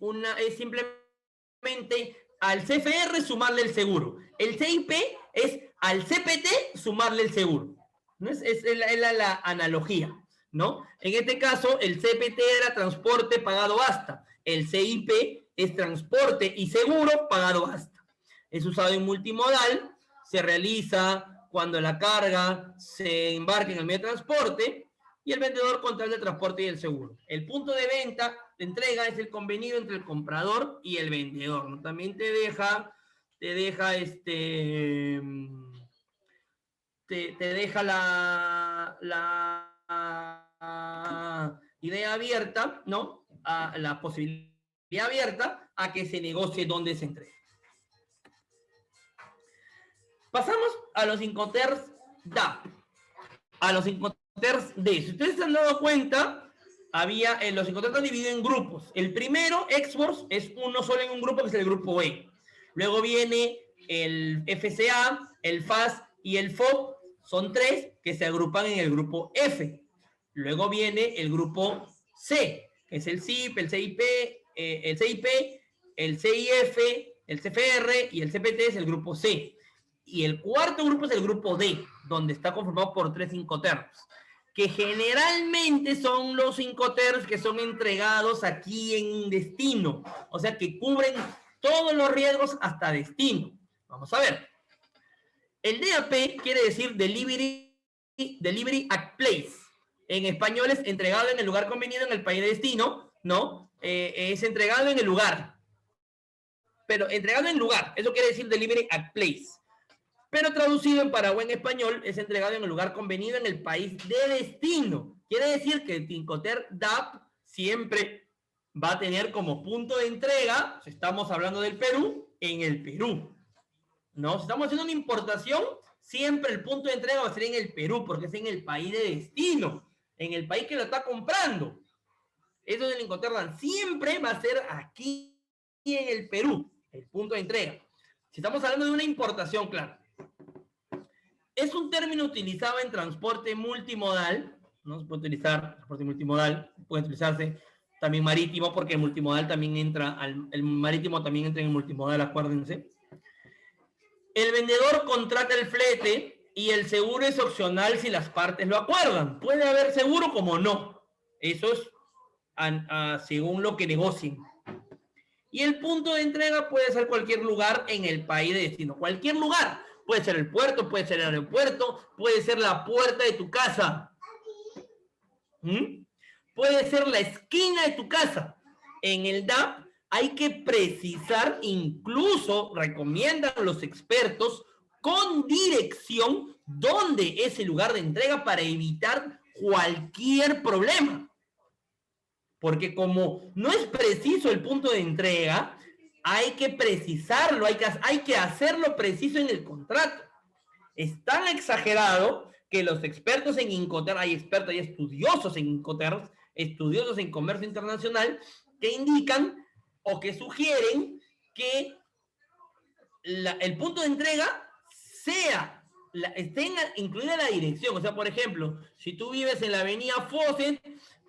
[SPEAKER 2] simplemente al CFR sumarle el seguro. El CIP es al CPT sumarle el seguro. ¿No? Es la analogía, ¿no? En este caso, el CPT era transporte pagado basta. El CIP es transporte y seguro pagado basta. Es usado en multimodal, se realiza cuando la carga se embarca en el medio de transporte y el vendedor contrata el transporte y el seguro. El punto de venta, de entrega, es el convenido entre el comprador y el vendedor, ¿no? También te deja la idea abierta, ¿no? A la posibilidad abierta a que se negocie dónde se entrega. Pasamos a los Incoterms DAP, a los Incoterms D. Si ustedes se han dado cuenta, los Incoterms están divididos en grupos. El primero, Exports, es uno solo en un grupo, que es el grupo E. Luego viene el FCA, el FAS y el FOB, son tres que se agrupan en el grupo F. Luego viene el grupo C, que es el CIP, el CIP, el CIF, el CFR y el CPT es el grupo C. Y el cuarto grupo es el grupo D, donde está conformado por 3 Incoterms, que generalmente son los Incoterms que son entregados aquí en destino, o sea, que cubren todos los riesgos hasta destino. Vamos a ver. El DAP quiere decir Delivery at Place. En español es entregado en el lugar convenido en el país de destino, ¿no? Es entregado en el lugar. Pero entregado en lugar, eso quiere decir Delivery at Place. Pero traducido en Paraguay en español es entregado en el lugar convenido en el país de destino. Quiere decir que el Incoterm DAP siempre va a tener como punto de entrega, si estamos hablando del Perú, en el Perú. ¿No? Si estamos haciendo una importación, siempre el punto de entrega va a ser en el Perú, porque es en el país de destino, en el país que lo está comprando. Eso del Incoterm siempre va a ser aquí en el Perú, el punto de entrega. Si estamos hablando de una importación, claro. Es un término utilizado en transporte multimodal, ¿no? Se puede utilizar transporte multimodal, puede utilizarse también marítimo, porque el multimodal también entra, el marítimo también entra en el multimodal, acuérdense. El vendedor contrata el flete y el seguro es opcional si las partes lo acuerdan. Puede haber seguro como no. Eso es según lo que negocien. Y el punto de entrega puede ser cualquier lugar en el país de destino. Cualquier lugar. Puede ser el puerto, puede ser el aeropuerto, puede ser la puerta de tu casa. Puede ser la esquina de tu casa. En el DAP hay que precisar, incluso recomiendan los expertos, con dirección dónde es el lugar de entrega para evitar cualquier problema. Porque como no es preciso el punto de entrega, hay que precisarlo, hay que hacerlo preciso en el contrato. Es tan exagerado que los expertos en Incoterms, hay expertos y estudiosos en Incoterms, estudiosos en comercio internacional, que indican o que sugieren que el punto de entrega esté incluida la dirección. O sea, por ejemplo, si tú vives en la avenida Fawcett,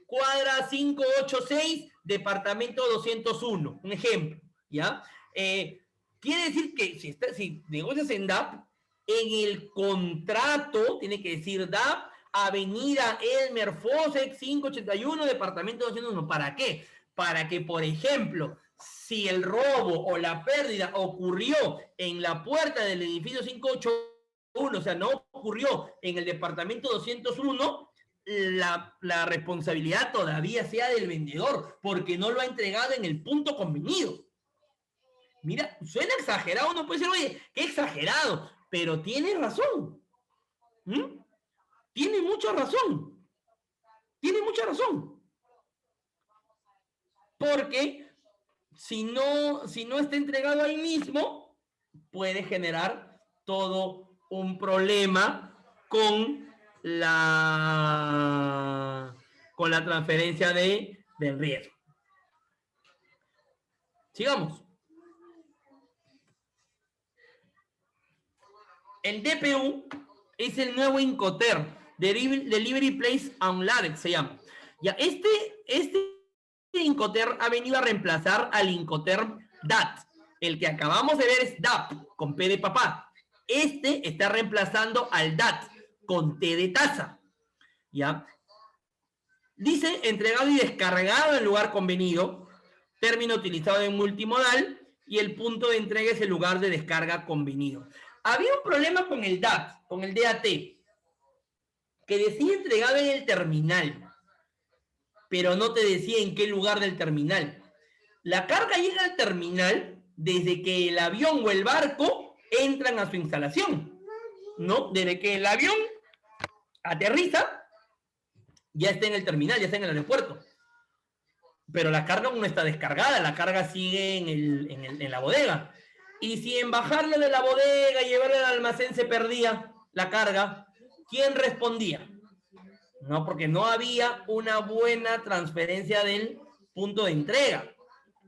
[SPEAKER 2] cuadra 586, departamento 201, un ejemplo, ¿ya? Quiere decir que si negocias en DAP, en el contrato tiene que decir DAP, Avenida Elmer Fawcett, 581, departamento 201. ¿Para qué? Para que, por ejemplo, si el robo o la pérdida ocurrió en la puerta del edificio 581, o sea, no ocurrió en el departamento 201, la responsabilidad todavía sea del vendedor, porque no lo ha entregado en el punto convenido. Mira, suena exagerado, uno puede decir, oye, qué exagerado, pero tiene razón. Tiene mucha razón. Tiene mucha razón. Porque si no está entregado ahí mismo, puede generar todo un problema con la transferencia del riesgo. Sigamos. El DPU es el nuevo Incoterm, Delivery Place Unloaded se llama. Ya, este Incoterm ha venido a reemplazar al Incoterm DAT. El que acabamos de ver es DAP, con P de papá. Este está reemplazando al DAT, con T de taza. ¿Ya? Dice entregado y descargado en lugar convenido, término utilizado en multimodal, y el punto de entrega es el lugar de descarga convenido. Había un problema con el DAT, con el DAT, que decía entregado en el terminal, pero no te decía en qué lugar del terminal. La carga llega al terminal desde que el avión o el barco entran a su instalación, ¿no? Desde que el avión aterriza, ya está en el terminal, ya está en el aeropuerto. Pero la carga aún no está descargada, la carga sigue en la bodega. Y si en bajarla de la bodega y llevarla al almacén se perdía la carga, ¿quién respondía? No, porque no había una buena transferencia del punto de entrega.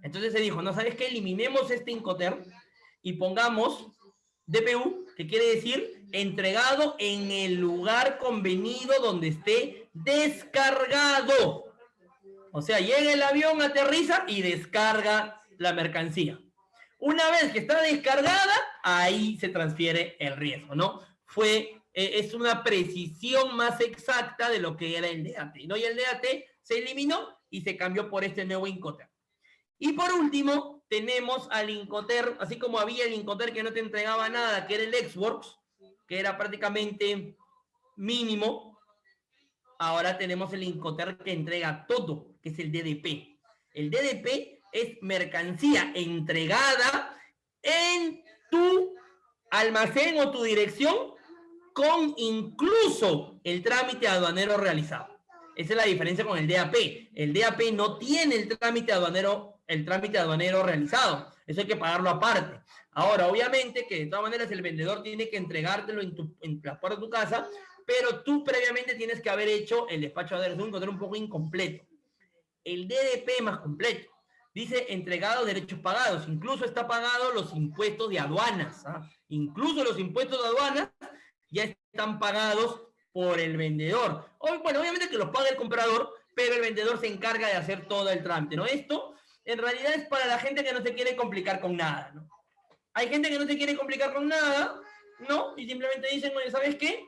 [SPEAKER 2] Entonces se dijo, no, ¿sabes qué? Eliminemos este Incoterm y pongamos DPU, que quiere decir entregado en el lugar convenido donde esté descargado. O sea, llega el avión, aterriza y descarga la mercancía. Una vez que está descargada, ahí se transfiere el riesgo, ¿no? Es una precisión más exacta de lo que era el DAT, ¿no? Y el DAT se eliminó y se cambió por este nuevo Incoterm. Y por último, tenemos al Incoterm, así como había el Incoterm que no te entregaba nada, que era el Xworks, que era prácticamente mínimo. Ahora tenemos el Incoterm que entrega todo, que es el DDP. El DDP es mercancía entregada en tu almacén o tu dirección con incluso el trámite aduanero realizado. Esa es la diferencia con el DAP. El DAP no tiene el trámite aduanero realizado. Eso hay que pagarlo aparte. Ahora, obviamente que de todas maneras el vendedor tiene que entregártelo en la puerta de tu casa, pero tú previamente tienes que haber hecho el despacho de aduaneros, un poco incompleto. El DDP es más completo. Dice entregado derechos pagados. Incluso está pagado los impuestos de aduanas. Incluso los impuestos de aduanas ya están pagados por el vendedor. Bueno, obviamente que los paga el comprador, pero el vendedor se encarga de hacer todo el trámite, ¿no? Esto en realidad es para la gente que no se quiere complicar con nada, ¿no? Hay gente que no se quiere complicar con nada, ¿no? Y simplemente dicen, oye, ¿sabes qué?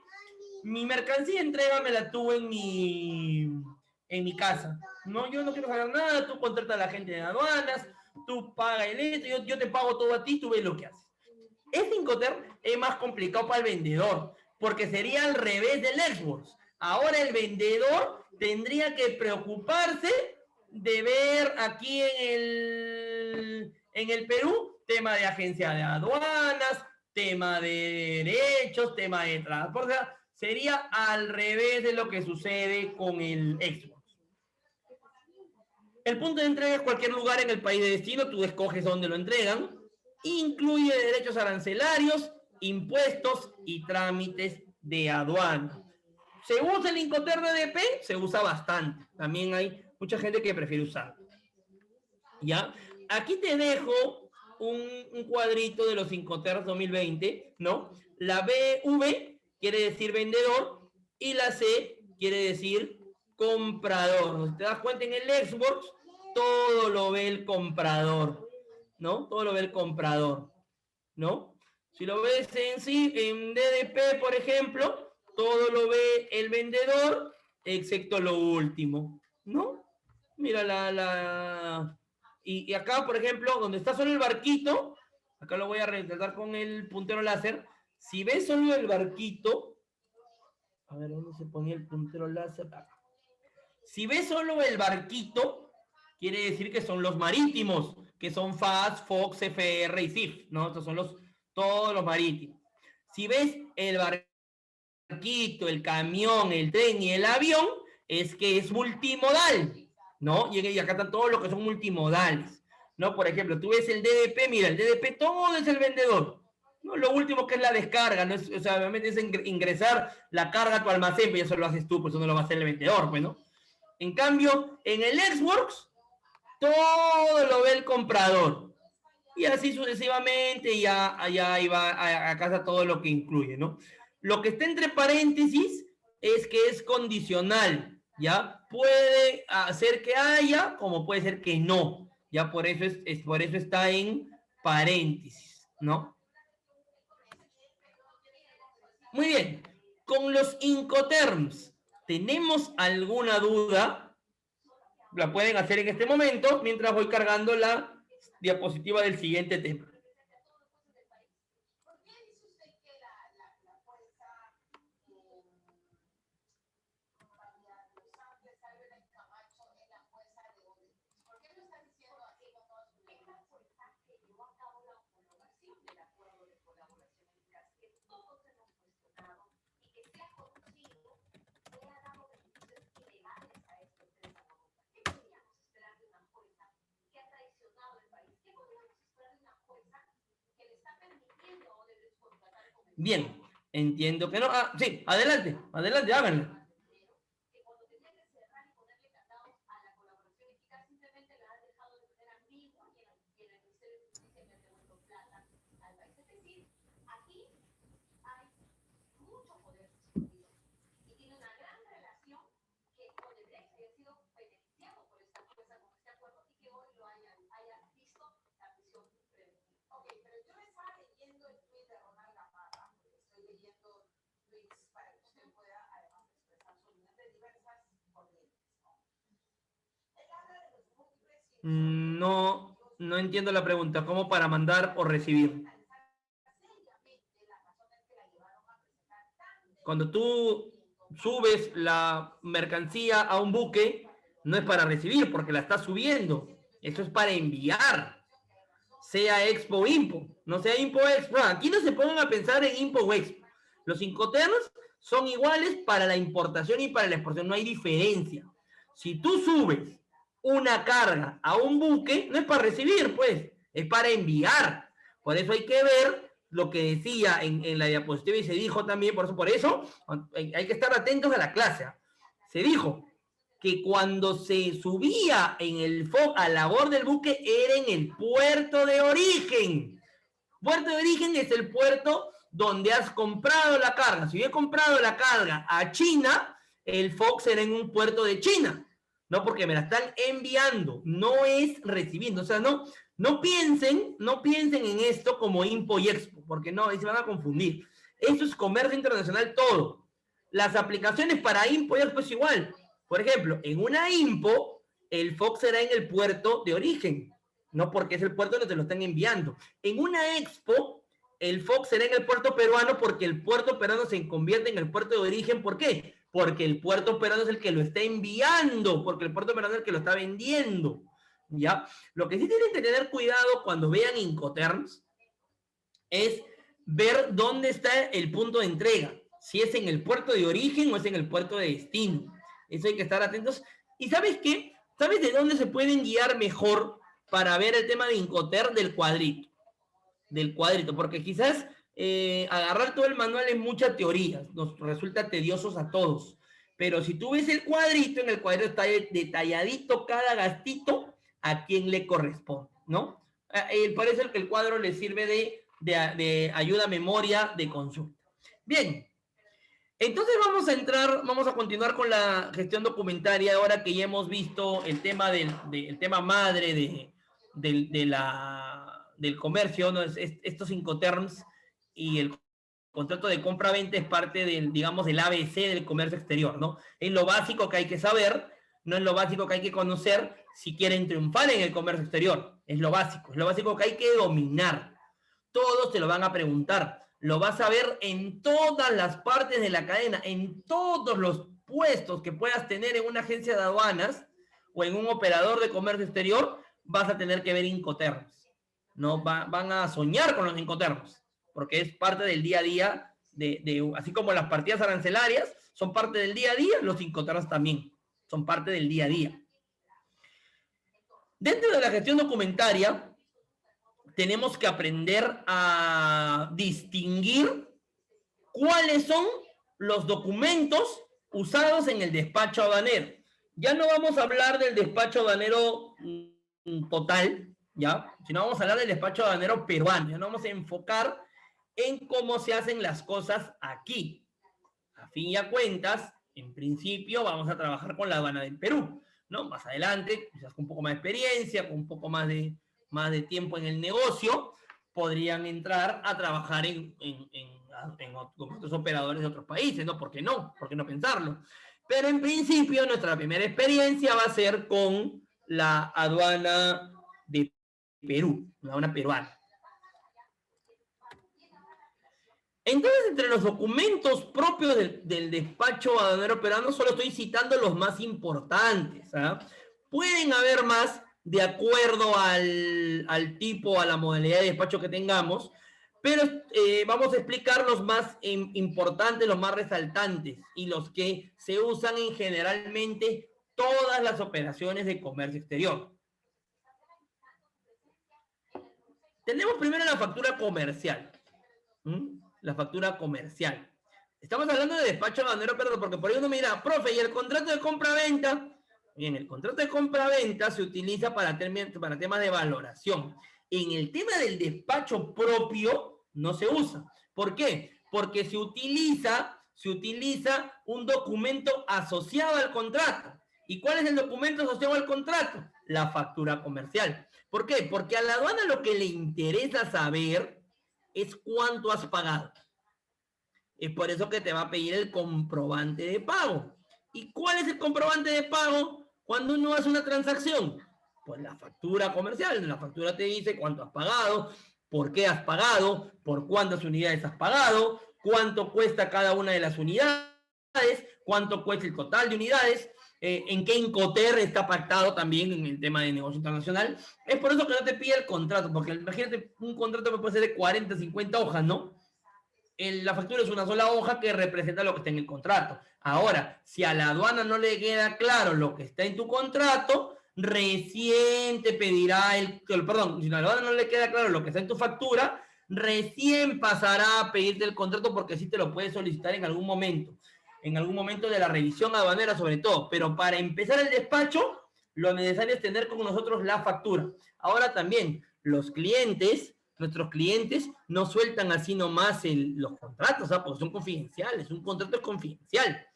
[SPEAKER 2] Mi mercancía, entrégamela tú en mi casa. No, yo no quiero saber nada, tú contratas a la gente de aduanas, tú pagas el esto, yo te pago todo a ti, tú ves lo que haces. Este Incoterm es más complicado para el vendedor, porque sería al revés del Xworks. Ahora el vendedor tendría que preocuparse de ver aquí en el Perú tema de agencia de aduanas, tema de derechos, tema de transporte. O sea, sería al revés de lo que sucede con el Xworks. El punto de entrega es cualquier lugar en el país de destino, tú escoges dónde lo entregan. Incluye derechos arancelarios, impuestos y trámites de aduana. ¿Se usa el Incoterm DDP? Se usa bastante. También hay mucha gente que prefiere usarlo. ¿Ya? Aquí te dejo un cuadrito de los Incoterm 2020, ¿no? La BV quiere decir vendedor y la C quiere decir comprador. Si te das cuenta en el Xworks, todo lo ve el comprador, ¿no? Todo lo ve el comprador, ¿no? Si lo ves en DDP, por ejemplo, todo lo ve el vendedor, excepto lo último, ¿no? Mira y acá, por ejemplo, donde está solo el barquito, acá lo voy a resaltar con el puntero láser. Si ves solo el barquito, a ver, ¿dónde se ponía el puntero láser? Acá. Si ves solo el barquito, quiere decir que son los marítimos, que son FAS, Fox, FR y CIF, ¿no? Estos son todos los marítimos. Si ves el barquito, el camión, el tren y el avión, es que es multimodal, ¿no? Y acá están todos los que son multimodales, ¿no? Por ejemplo, tú ves el DDP, mira, el DDP todo es el vendedor. ¿no? Lo último que es la descarga, ¿no? O sea, obviamente es ingresar la carga a tu almacén, pero eso lo haces tú, pues eso no lo va a hacer el vendedor, pues, ¿no? En cambio, en el Xworks, todo lo ve el comprador. Y así sucesivamente, ya iba a casa todo lo que incluye, ¿no? Lo que está entre paréntesis es que es condicional, ¿ya? Puede hacer que haya, como puede ser que no, ¿ya? Por eso, por eso está en paréntesis, ¿no? Muy bien. Con los Incoterms, ¿tenemos alguna duda? La pueden hacer en este momento mientras voy cargando la diapositiva del siguiente tema. Bien, entiendo que no. Ah, sí, adelante, adelante, háganlo. No, no entiendo la pregunta. ¿Cómo para mandar o recibir? Cuando tú subes la mercancía a un buque, no es para recibir porque la estás subiendo. Eso es para enviar. Sea Expo o Impo. No sea Impo o Expo. Aquí no se pongan a pensar en Impo o Expo. Los Incoterms son iguales para la importación y para la exportación. No hay diferencia. Si tú subes una carga a un buque, no es para recibir, pues, es para enviar. Por eso hay que ver lo que decía en la diapositiva y se dijo también, por eso hay que estar atentos a la clase. Se dijo que cuando se subía en el FOB a la borda del buque era en el puerto de origen. Puerto de origen es el puerto donde has comprado la carga. Si yo he comprado la carga a China, el FOB será en un puerto de China. No, porque me la están enviando, no es recibiendo. O sea, no piensen en esto como Impo y Expo, porque no, ahí se van a confundir. Esto es comercio internacional todo. Las aplicaciones para Impo y Expo es igual. Por ejemplo, en una Impo, el FOB será en el puerto de origen, no porque es el puerto donde te lo están enviando. En una Expo, el FOB será en el puerto peruano porque el puerto peruano se convierte en el puerto de origen. ¿Por qué? Porque el puerto peruano es el que lo está enviando, porque el puerto peruano es el que lo está vendiendo. ¿Ya? Lo que sí tienen que tener cuidado cuando vean Incoterms es ver dónde está el punto de entrega, si es en el puerto de origen o es en el puerto de destino. Eso hay que estar atentos. ¿Y sabes qué? ¿Sabes de dónde se pueden guiar mejor para ver el tema de Incoterm? Del cuadrito. Del cuadrito, porque quizás agarrar todo el manual es mucha teoría, nos resulta tediosos a todos. Pero si tú ves el cuadrito, en el cuadrito está detalladito cada gastito a quien le corresponde, ¿no? Parece que el cuadro le sirve de ayuda a memoria de consulta. Bien, entonces vamos a continuar con la gestión documentaria ahora que ya hemos visto el tema el tema madre del comercio, ¿no? Estos Incoterms y el contrato de compra-venta es parte digamos, del ABC del comercio exterior, ¿no? Es lo básico que hay que saber, no es lo básico que hay que conocer si quieren triunfar en el comercio exterior. Es lo básico que hay que dominar. Todos te lo van a preguntar. Lo vas a ver en todas las partes de la cadena, en todos los puestos que puedas tener en una agencia de aduanas o en un operador de comercio exterior, vas a tener que ver Incoterms. No van a soñar con los Incoterms, porque es parte del día a día, así como las partidas arancelarias son parte del día a día, los Incoterms también son parte del día a día. Dentro de la gestión documentaria, tenemos que aprender a distinguir cuáles son los documentos usados en el despacho aduanero. Ya no vamos a hablar del despacho aduanero total, ¿ya? Sino vamos a hablar del despacho aduanero peruano. Ya nos vamos a enfocar en cómo se hacen las cosas aquí. A fin y a cuentas, en principio vamos a trabajar con la aduana del Perú, ¿no? Más adelante, quizás con un poco más de experiencia, con un poco más de tiempo en el negocio, podrían entrar a trabajar con otros operadores de otros países, ¿no? ¿Por qué no? ¿Por qué no pensarlo? Pero en principio, nuestra primera experiencia va a ser con la aduana de Perú, la aduana peruana. Entonces, entre los documentos propios del despacho aduanero peruano, solo estoy citando los más importantes. ¿Ah? Pueden haber más de acuerdo al tipo, a la modalidad de despacho que tengamos, pero vamos a explicar los más importantes, los más resaltantes y los que se usan en generalmente todas las operaciones de comercio exterior. Tenemos primero la factura comercial. La factura comercial. Estamos hablando de despacho aduanero, perdón, porque por ahí uno me dirá, profe, ¿y el contrato de compra-venta? Bien, el contrato de compra-venta se utiliza para temas de valoración. En el tema del despacho propio no se usa. ¿Por qué? Porque se utiliza un documento asociado al contrato. ¿Y cuál es el documento asociado al contrato? La factura comercial. ¿Por qué? Porque a la aduana lo que le interesa saber es cuánto has pagado. Es por eso que te va a pedir el comprobante de pago. ¿Y cuál es el comprobante de pago cuando uno hace una transacción? Pues la factura comercial. En la factura te dice cuánto has pagado, por qué has pagado, por cuántas unidades has pagado, cuánto cuesta cada una de las unidades, cuánto cuesta el total de unidades, en qué Incoterm está pactado también en el tema de negocio internacional. Es por eso que no te pide el contrato, porque imagínate, un contrato puede ser de 40, 50 hojas, ¿no? La factura es una sola hoja que representa lo que está en el contrato. Ahora, si a la aduana no le queda claro lo que está en tu contrato, recién te pedirá perdón, si a la aduana no le queda claro lo que está en tu factura, recién pasará a pedirte el contrato porque sí te lo puede solicitar en algún momento de la revisión aduanera sobre todo. Pero para empezar el despacho, lo necesario es tener con nosotros la factura. Ahora también, nuestros clientes no sueltan así nomás los contratos, ¿sabes? Porque son confidenciales, un contrato es confidencial.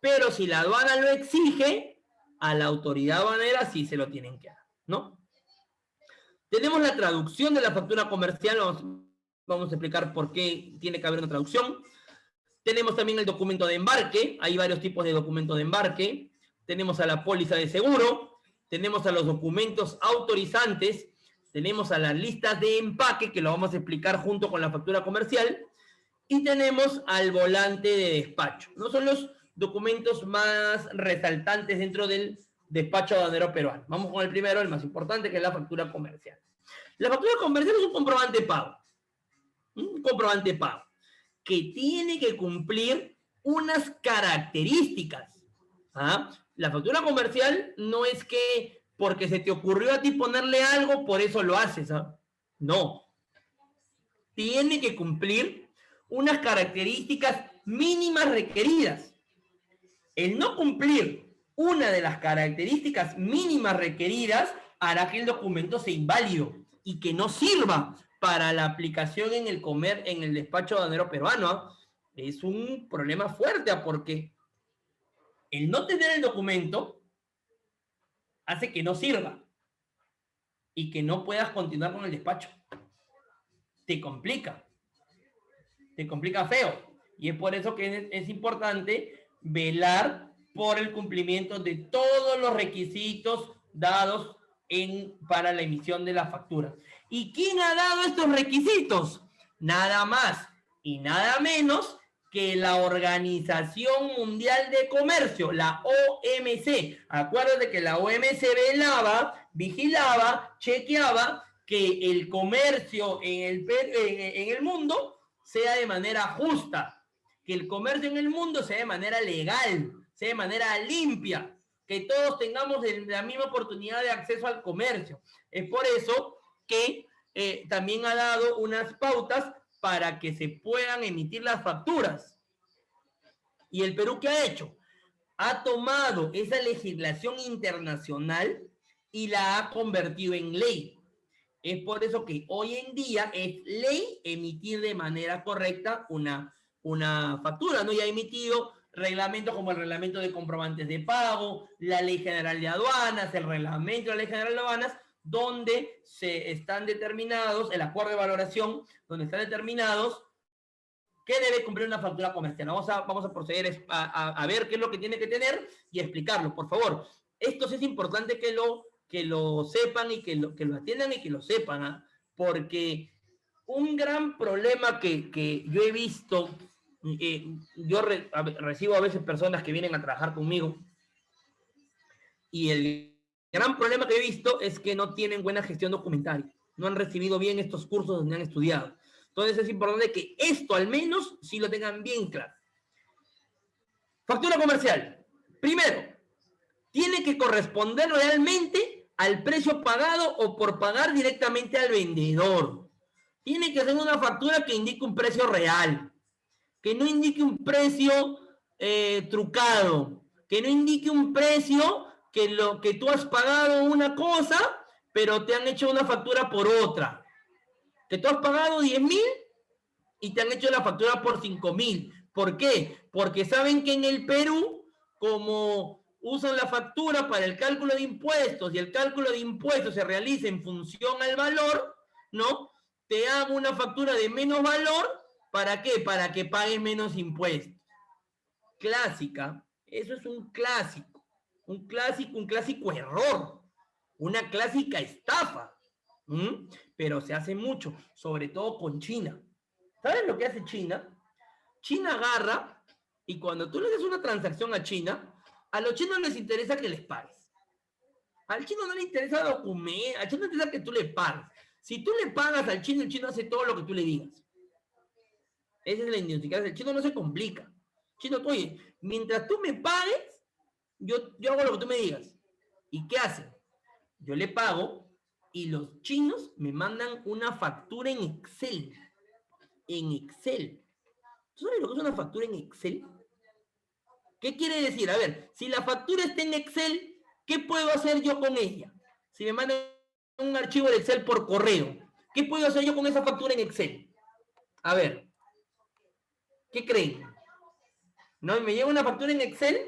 [SPEAKER 2] Pero si la aduana lo exige, a la autoridad aduanera sí se lo tienen que dar, ¿no? Tenemos la traducción de la factura comercial, vamos a explicar por qué tiene que haber una traducción. Tenemos también el documento de embarque, hay varios tipos de documento de embarque. Tenemos a la póliza de seguro, tenemos a los documentos autorizantes, tenemos a las listas de empaque, que lo vamos a explicar junto con la factura comercial, y tenemos al volante de despacho. No son los documentos más resaltantes dentro del despacho aduanero peruano. Vamos con el primero, el más importante, que es la factura comercial. La factura comercial es un comprobante de pago. Un comprobante de pago que tiene que cumplir unas características. ¿Ah? La factura comercial no es que porque se te ocurrió a ti ponerle algo, por eso lo haces. ¿Ah? No. Tiene que cumplir unas características mínimas requeridas. El no cumplir una de las características mínimas requeridas hará que el documento sea inválido y que no sirva para la aplicación en el despacho aduanero peruano. Es un problema fuerte porque el no tener el documento hace que no sirva y que no puedas continuar con el despacho. Te complica feo. Y es por eso que es importante velar por el cumplimiento de todos los requisitos dados para la emisión de la factura. ¿Y quién ha dado estos requisitos? Nada más y nada menos que la Organización Mundial de Comercio, la OMC. Acuérdate que la OMC vigilaba, chequeaba que el comercio en el mundo sea de manera justa, que el comercio en el mundo sea de manera legal, sea de manera limpia, que todos tengamos la misma oportunidad de acceso al comercio. Es por eso que también ha dado unas pautas para que se puedan emitir las facturas. ¿Y el Perú qué ha hecho? Ha tomado esa legislación internacional y la ha convertido en ley. Es por eso que hoy en día es ley emitir de manera correcta una factura, ¿no? Ya ha emitido reglamentos como el reglamento de comprobantes de pago, la ley general de aduanas, el reglamento de la ley general de aduanas, donde se están determinados, el acuerdo de valoración, donde están determinados qué debe cumplir una factura comercial. Vamos a proceder a ver qué es lo que tiene que tener y explicarlo, por favor. Esto sí es importante que lo sepan y que lo atiendan y que lo sepan, ¿eh? Porque un gran problema que yo he visto, yo recibo a veces personas que vienen a trabajar conmigo y el gran problema que he visto es que no tienen buena gestión documentaria, no han recibido bien estos cursos donde han estudiado. Entonces es importante que esto al menos sí lo tengan bien claro. Factura comercial. Primero, tiene que corresponder realmente al precio pagado o por pagar directamente al vendedor. Tiene que ser una factura que indique un precio real, que no indique un precio trucado, que no indique un precio que tú has pagado una cosa, pero te han hecho una factura por otra. Que tú has pagado 10,000 y te han hecho la factura por 5,000. ¿Por qué? Porque saben que en el Perú, como usan la factura para el cálculo de impuestos y el cálculo de impuestos se realiza en función al valor, ¿no? Te hago una factura de menos valor, ¿para qué? Para que pagues menos impuestos. Clásica, eso es un clásico error, una clásica estafa. Pero se hace mucho, sobre todo con China. ¿Sabes lo que hace China? China agarra y cuando tú le das una transacción a China, a los chinos les interesa que les pagues. Al chino no le interesa documentar, al chino le interesa que tú le pagues. Si tú le pagas al chino, el chino hace todo lo que tú le digas. Esa es la idiosincrasia. El chino no se complica. Chino, oye, mientras tú me pagues, yo hago lo que tú me digas. ¿Y qué hace? Yo le pago y los chinos me mandan una factura en Excel. En Excel. ¿Tú sabes lo que es una factura en Excel? ¿Qué quiere decir? A ver, si la factura está en Excel, ¿qué puedo hacer yo con ella? Si me mandan un archivo de Excel por correo, ¿qué puedo hacer yo con esa factura en Excel? A ver, ¿qué creen? ¿No? Me llega una factura en Excel,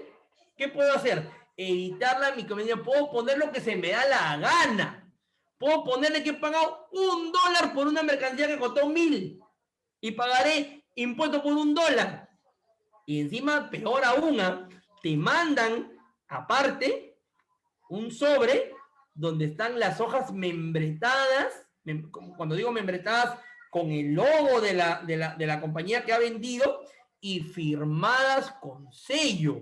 [SPEAKER 2] ¿qué puedo hacer? Editarla en mi conveniencia. Puedo poner lo que se me da la gana. Puedo ponerle que he pagado $1 por una mercancía que costó 1,000 y pagaré impuestos por $1. Y encima, peor aún, te mandan aparte un sobre donde están las hojas membretadas, cuando digo membretadas, con el logo de la compañía que ha vendido y firmadas con sello.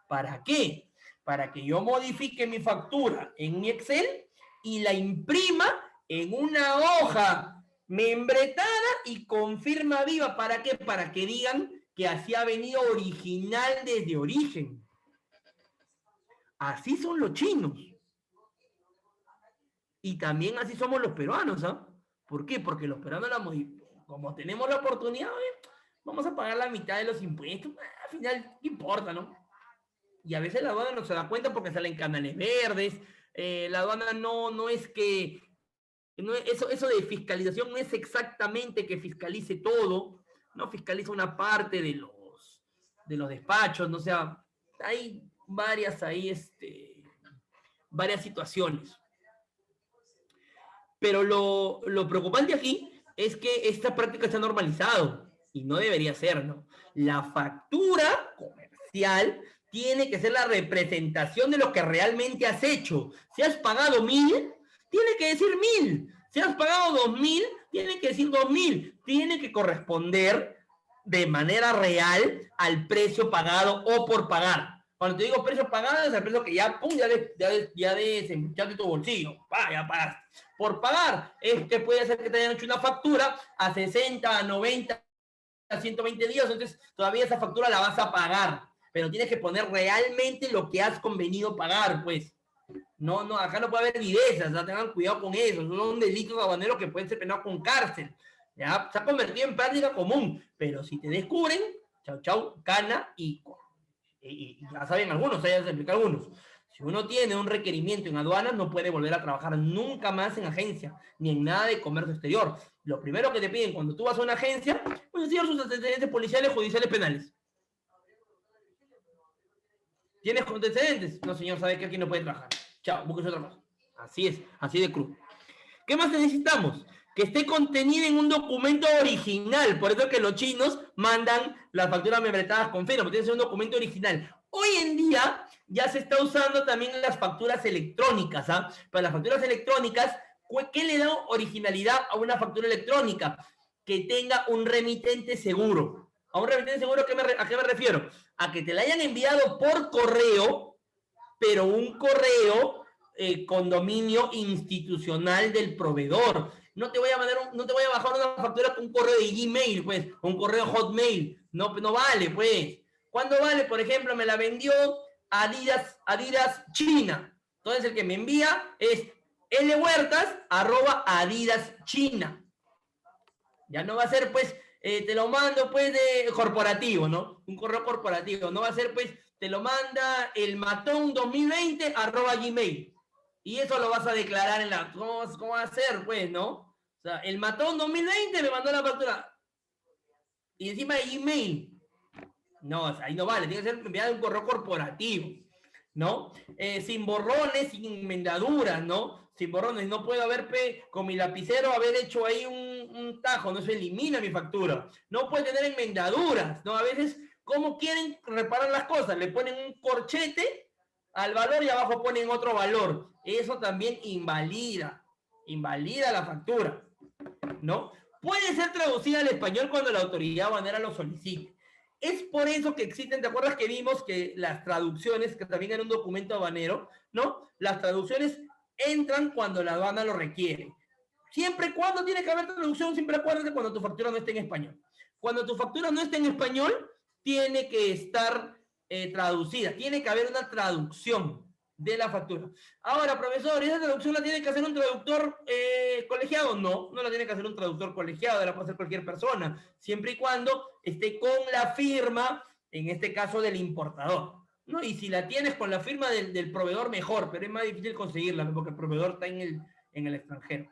[SPEAKER 2] ¿Para qué? Para que yo modifique mi factura en mi Excel y la imprima en una hoja membretada y con firma viva. ¿Para qué? Para que digan que así ha venido original desde origen. Así son los chinos. Y también así somos los peruanos, ¿ah? ¿Por qué? Porque los peruanos, como tenemos la oportunidad, vamos a pagar la mitad de los impuestos. Al final, ¿qué importa, no? Y a veces la aduana no se da cuenta porque salen canales verdes. La aduana no es que... No, eso de fiscalización no es exactamente que fiscalice todo, no fiscaliza una parte de los despachos, no, o sea, hay varias varias situaciones. Pero lo preocupante aquí es que esta práctica se ha normalizado y no debería ser, ¿no? La factura comercial tiene que ser la representación de lo que realmente has hecho. Si has pagado 1,000, tiene que decir 1,000. Si has pagado 2,000, tiene que decir 2,000. Tiene que corresponder de manera real al precio pagado o por pagar. Cuando te digo precio pagado, es el precio que ya, pum, ya desembuchaste tu bolsillo. Ya pagaste. Por pagar, es que puede ser que te hayan hecho una factura a 60, a 90, a 120 días, entonces todavía esa factura la vas a pagar, pero tienes que poner realmente lo que has convenido pagar, pues. No, no, acá no puede haber vivezas, ¿ya? Tengan cuidado con eso. Son delitos aduaneros que pueden ser penados con cárcel. ¿Ya? Se ha convertido en práctica común, pero si te descubren, chau, chau, cana y ya saben algunos, ya se explica algunos. Si uno tiene un requerimiento en aduanas, no puede volver a trabajar nunca más en agencia, ni en nada de comercio exterior. Lo primero que te piden cuando tú vas a una agencia, pues decir sus antecedentes policiales, judiciales, penales. ¿Tienes antecedentes? No, señor, sabe que aquí no puede trabajar. Chao, búsquese otra cosa. Así es, así de cruz. ¿Qué más necesitamos? Que esté contenida en un documento original. Por eso es que los chinos mandan las facturas membretadas con firma, porque tiene que ser un documento original. Hoy en día ya se está usando también las facturas electrónicas. ¿Ah? Para las facturas electrónicas, ¿qué le da originalidad a una factura electrónica? Que tenga un remitente seguro. ¿A un remitente seguro a qué me refiero? A que te la hayan enviado por correo, pero un correo con dominio institucional del proveedor. No te voy a no te voy a bajar una factura con un correo de Gmail, pues, o un correo Hotmail. No, no vale, pues. ¿Cuándo vale? Por ejemplo, me la vendió Adidas China. Entonces el que me envía es lhuertas@Adidas China. Ya no va a ser, pues, te lo mando, pues, de corporativo, ¿no? Un correo corporativo. No va a ser, pues, te lo manda el matón 2020 @Gmail. Y eso lo vas a declarar en la... ¿Cómo va a ser, pues, no? O sea, el matón 2020 me mandó la factura. Y encima de Gmail. No, ahí no vale. Tiene que ser enviado un correo corporativo, ¿no? Sin borrones, sin enmendaduras, ¿no? Sin borrones. No puedo haber, con mi lapicero, haber hecho ahí un tajo. No se elimina mi factura. No puede tener enmendaduras, ¿no? A veces, ¿cómo quieren reparar las cosas? Le ponen un corchete al valor y abajo ponen otro valor. Eso también invalida la factura, ¿no? Puede ser traducida al español cuando la autoridad aduanera lo solicite. Es por eso que existen, ¿te acuerdas que vimos que las traducciones, que también era un documento aduanero, ¿no? Las traducciones entran cuando la aduana lo requiere. Siempre y cuando tiene que haber traducción, siempre acuérdate cuando tu factura no esté en español. Cuando tu factura no esté en español, tiene que estar traducida, tiene que haber una traducción de la factura. Ahora, profesor, ¿esa traducción la tiene que hacer un traductor colegiado? No, no la tiene que hacer un traductor colegiado, la puede hacer cualquier persona, siempre y cuando esté con la firma, en este caso del importador, ¿no? Y si la tienes con la firma del proveedor, mejor, pero es más difícil conseguirla porque el proveedor está en el extranjero.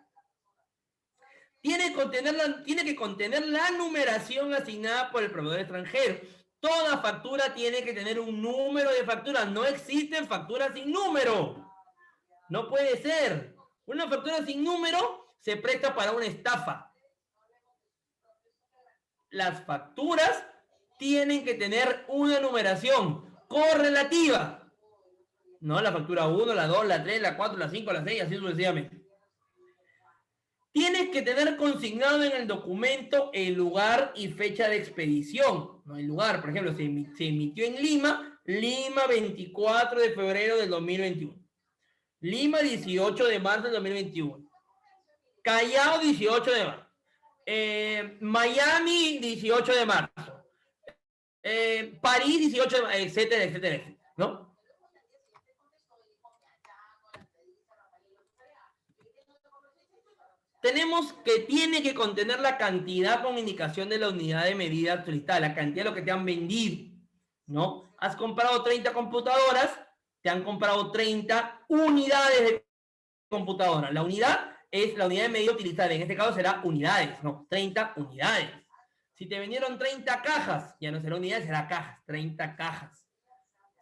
[SPEAKER 2] Tiene que contener la numeración asignada por el proveedor extranjero. Toda factura tiene que tener un número de factura. No existen facturas sin número. No puede ser. Una factura sin número se presta para una estafa. Las facturas tienen que tener una numeración correlativa. No la factura 1, la 2, la 3, la 4, la 5, la 6, así sucesivamente. Tienes que tener consignado en el documento el lugar y fecha de expedición. No el lugar, por ejemplo, se emitió en Lima, Lima 24 de febrero del 2021. Lima 18 de marzo del 2021. Callao 18 de marzo. Miami 18 de marzo. París 18 de marzo, etcétera, etcétera, etcétera, ¿no? Tenemos que tiene que contener la cantidad con indicación de la unidad de medida actualizada, la cantidad de lo que te han vendido, ¿no? Has comprado 30 computadoras, te han comprado 30 unidades de computadora. La unidad es la unidad de medida utilizada, en este caso será unidades, ¿no? 30 unidades. Si te vendieron 30 cajas, ya no será unidades, será cajas, 30 cajas.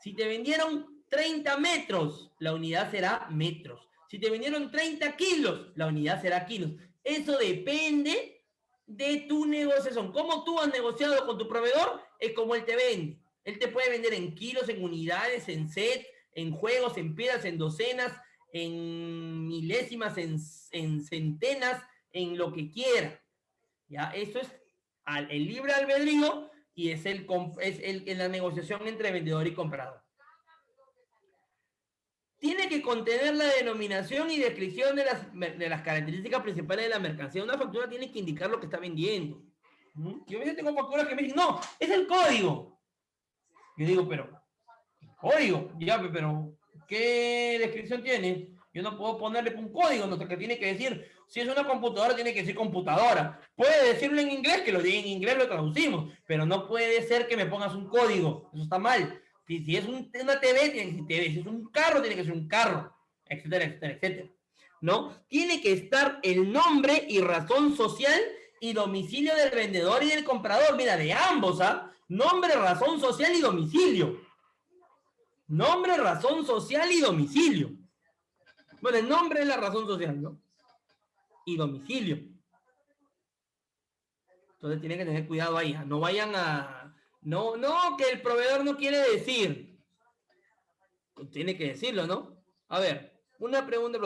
[SPEAKER 2] Si te vendieron 30 metros, la unidad será metros. Si te vendieron 30 kilos, la unidad será kilos. Eso depende de tu negociación. Cómo tú has negociado con tu proveedor es como él te vende. Él te puede vender en kilos, en unidades, en set, en juegos, en piezas, en docenas, en milésimas, en centenas, en lo que quiera. ¿Ya? Eso es el libre albedrío y es la negociación entre vendedor y comprador. Tiene que contener la denominación y descripción de las características principales de la mercancía. Una factura tiene que indicar lo que está vendiendo. Yo a veces tengo facturas que me dicen, no, es el código. Yo digo, pero, ¿código? Ya, pero, ¿Qué descripción tiene? Yo no puedo ponerle un código, no sé qué tiene que decir. Si es una computadora, tiene que decir computadora. Puede decirlo en inglés, que lo diga en inglés, lo traducimos, pero no puede ser que me pongas un código. Eso está mal. Si es una TV, tiene que ser TV. Si es un carro, tiene que ser un carro, etcétera, etcétera, etcétera. ¿No? Tiene que estar el nombre y razón social y domicilio del vendedor y del comprador. Mira, de ambos, ¿ah? Nombre, razón social y domicilio. Nombre, razón social y domicilio. Bueno, el nombre es la razón social, ¿no? Y domicilio. Entonces tienen que tener cuidado ahí. No vayan a... No, no, que el proveedor no quiere decir. Tiene que decirlo, ¿no? A ver, una pregunta.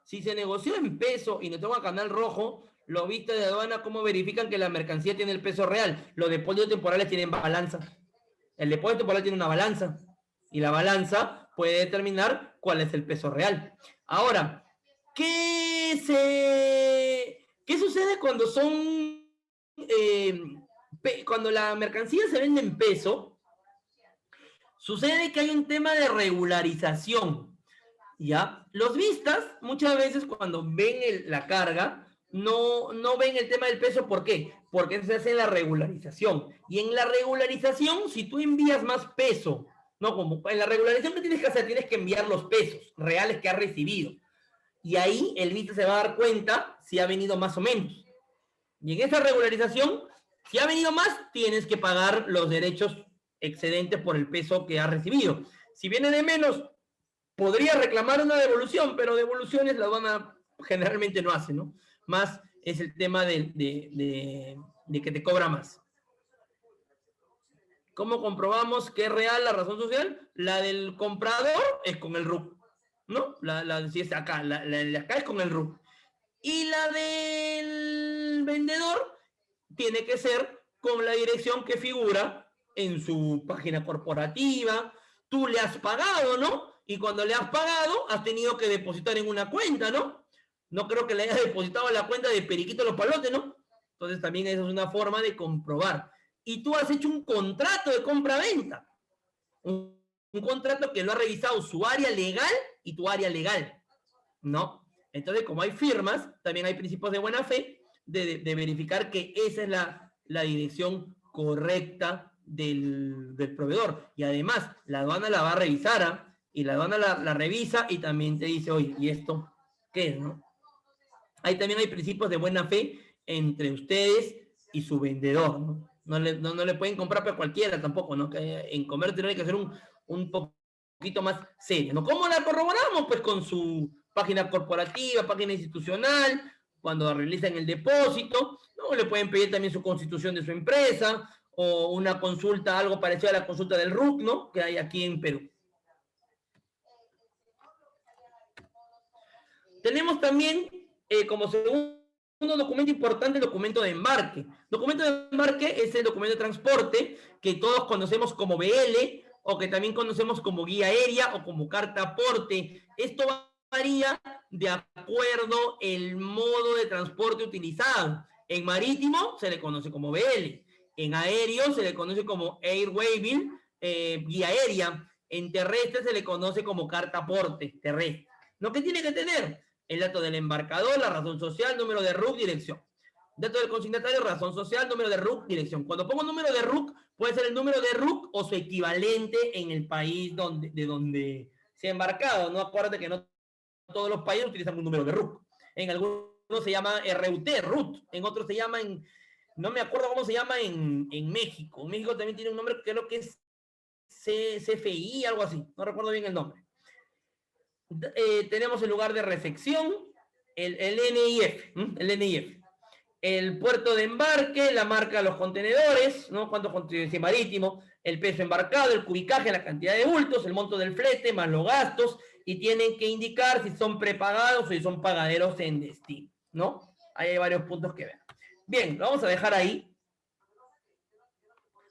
[SPEAKER 2] Si se negoció en peso y nos toca canal rojo, los vistos de aduana, ¿cómo verifican que la mercancía tiene el peso real? Los depósitos temporales tienen balanza. El depósito temporal tiene una balanza. Y la balanza puede determinar cuál es el peso real. Ahora, ¿qué sucede cuando cuando la mercancía se vende en peso? Sucede que hay un tema de regularización, ¿ya? Los vistas, muchas veces cuando ven la carga, no ven el tema del peso. ¿Por qué? Porque se hace la regularización. Y en la regularización, si tú envías más peso, no, como en la regularización que tienes que hacer, tienes que enviar los pesos reales que has recibido. Y ahí el vista se va a dar cuenta si ha venido más o menos. Y en esa regularización, si ha venido más, tienes que pagar los derechos excedentes por el peso que has recibido. Si viene de menos, podría reclamar una devolución, pero devoluciones la aduana generalmente no hace, ¿no? Más es el tema de que te cobra más. ¿Cómo comprobamos que es real la razón social? La del comprador es con el RUC, ¿no? Si es acá, la de acá es con el RUC. Y la del vendedor tiene que ser con la dirección que figura en su página corporativa. Tú le has pagado, ¿no? Y cuando le has pagado, has tenido que depositar en una cuenta, ¿no? No creo que le hayas depositado en la cuenta de Periquito Los Palotes, ¿no? Entonces también esa es una forma de comprobar. Y tú has hecho un contrato de compra-venta. Un contrato que lo ha revisado su área legal y tu área legal, ¿no? Entonces, como hay firmas, también hay principios de buena fe de verificar que esa es la dirección correcta del proveedor. Y además, la aduana la va a revisar, ¿ah? Y la aduana la revisa y también te dice, oye, ¿y esto qué es, no? Ahí también hay principios de buena fe entre ustedes y su vendedor, ¿no? No le pueden comprar a cualquiera tampoco, ¿no? Que en comercio tiene que ser un poquito más serio, ¿no? ¿Cómo la corroboramos? Pues con su página corporativa, página institucional, cuando realizan el depósito, ¿no? Le pueden pedir también su constitución de su empresa o una consulta, algo parecido a la consulta del RUC, ¿no? Que hay aquí en Perú. Tenemos también como segundo documento importante el documento de embarque. Documento de embarque es el documento de transporte que todos conocemos como BL o que también conocemos como guía aérea o como carta aporte. Esto varía de acuerdo el modo de transporte utilizado. En marítimo se le conoce como BL, en aéreo se le conoce como Airwaybill, guía aérea, en terrestre se le conoce como carta aporte terrestre. ¿No? ¿Qué tiene que tener? El dato del embarcador, la razón social, número de RUC, dirección. Dato del consignatario, razón social, número de RUC, dirección. Cuando pongo número de RUC, puede ser el número de RUC o su equivalente en el país de donde se ha embarcado. No, acuérdate que no todos los países utilizan un número de RUC. En algunos se llama RUT, en otros se llama no me acuerdo cómo se llama en México. En México también tiene un nombre, creo que es CFI, algo así. No recuerdo bien el nombre. Tenemos el lugar de recepción, el NIF, el NIF. El puerto de embarque, la marca de los contenedores, ¿no? Cuántos contenedores marítimo, el peso embarcado, el cubicaje, la cantidad de bultos, el monto del flete, más los gastos, y tienen que indicar si son prepagados o si son pagaderos en destino, ¿no? Ahí hay varios puntos que ver. Bien, lo vamos a dejar ahí.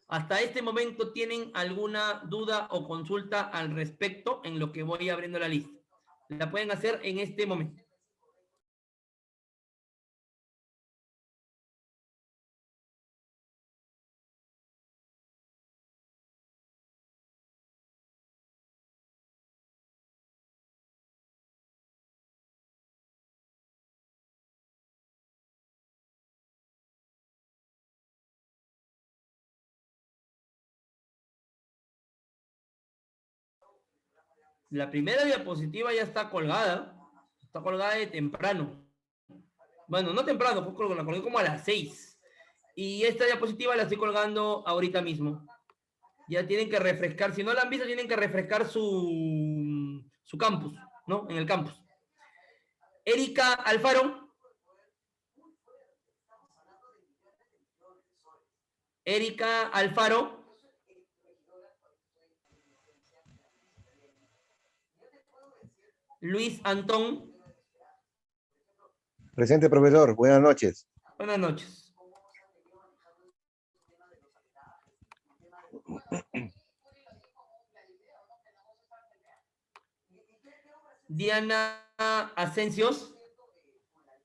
[SPEAKER 2] Hasta este momento, ¿tienen alguna duda o consulta al respecto en lo que voy abriendo la lista? La pueden hacer en este momento. La primera diapositiva ya está colgada. Está colgada de temprano. Bueno, no temprano, la colgué como a las 6. Y esta diapositiva la estoy colgando ahorita mismo. Ya tienen que refrescar. Si no la han visto, tienen que refrescar su campus, ¿no? En el campus. Erika Alfaro. Erika Alfaro. Luis Antón.
[SPEAKER 1] Presente, profesor. Buenas noches.
[SPEAKER 2] Buenas noches. Diana Asencios.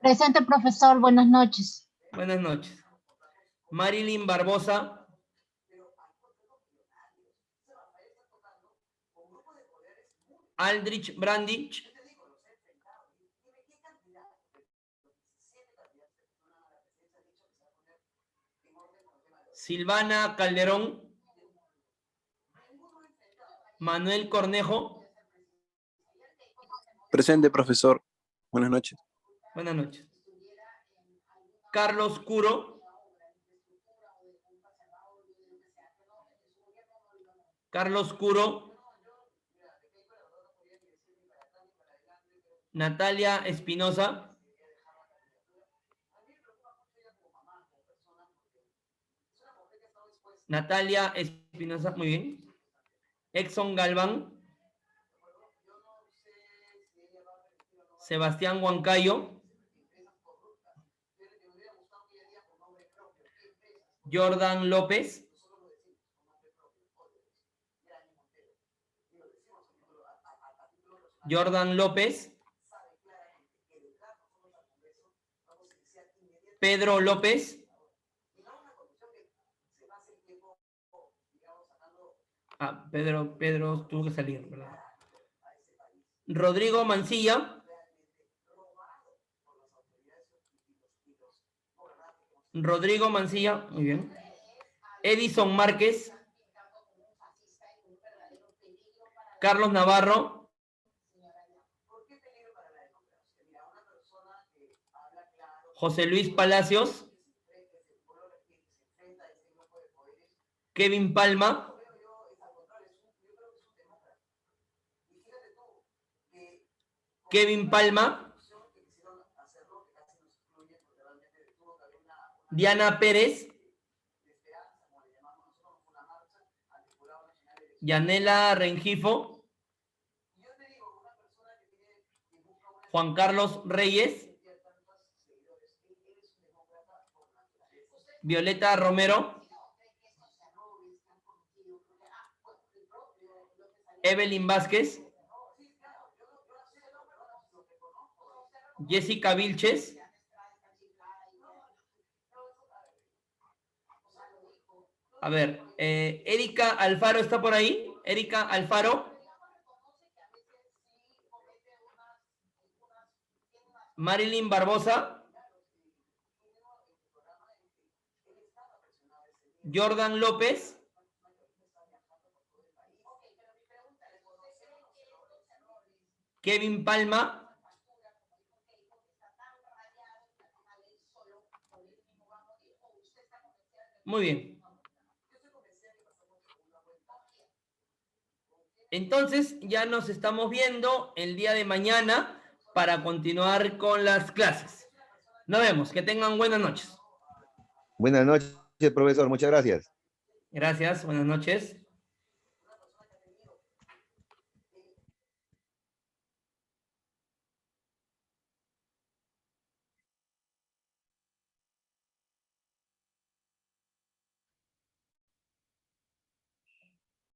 [SPEAKER 3] Presente, profesor. Buenas noches.
[SPEAKER 2] Buenas noches. Marilyn Barbosa. Aldrich Brandich. Silvana Calderón. Manuel Cornejo.
[SPEAKER 4] Presente, profesor. Buenas noches.
[SPEAKER 2] Buenas noches. Carlos Curo. Carlos Curo. Natalia Espinosa. Natalia Espinosa, muy bien. Exxon Galván. Sebastián Huancayo. Jordan López. Jordan López. Pedro López. Pedro tuvo que salir, ¿verdad? Rodrigo Mancilla. Rodrigo Mancilla, muy bien. Edison Márquez. Carlos Navarro. José Luis Palacios. Kevin Palma. Kevin Palma. Diana Pérez. Yanela Rengifo. Juan Carlos Reyes. Violeta Romero. Evelyn Vázquez. Jessica Vilches. A ver, Erika Alfaro está por ahí. Erika Alfaro. Marilyn Barbosa. Jordan López. Kevin Palma. Muy bien. Entonces, ya nos estamos viendo el día de mañana para continuar con las clases. Nos vemos. Que tengan buenas noches.
[SPEAKER 1] Buenas noches, profesor. Muchas gracias.
[SPEAKER 2] Gracias. Buenas noches.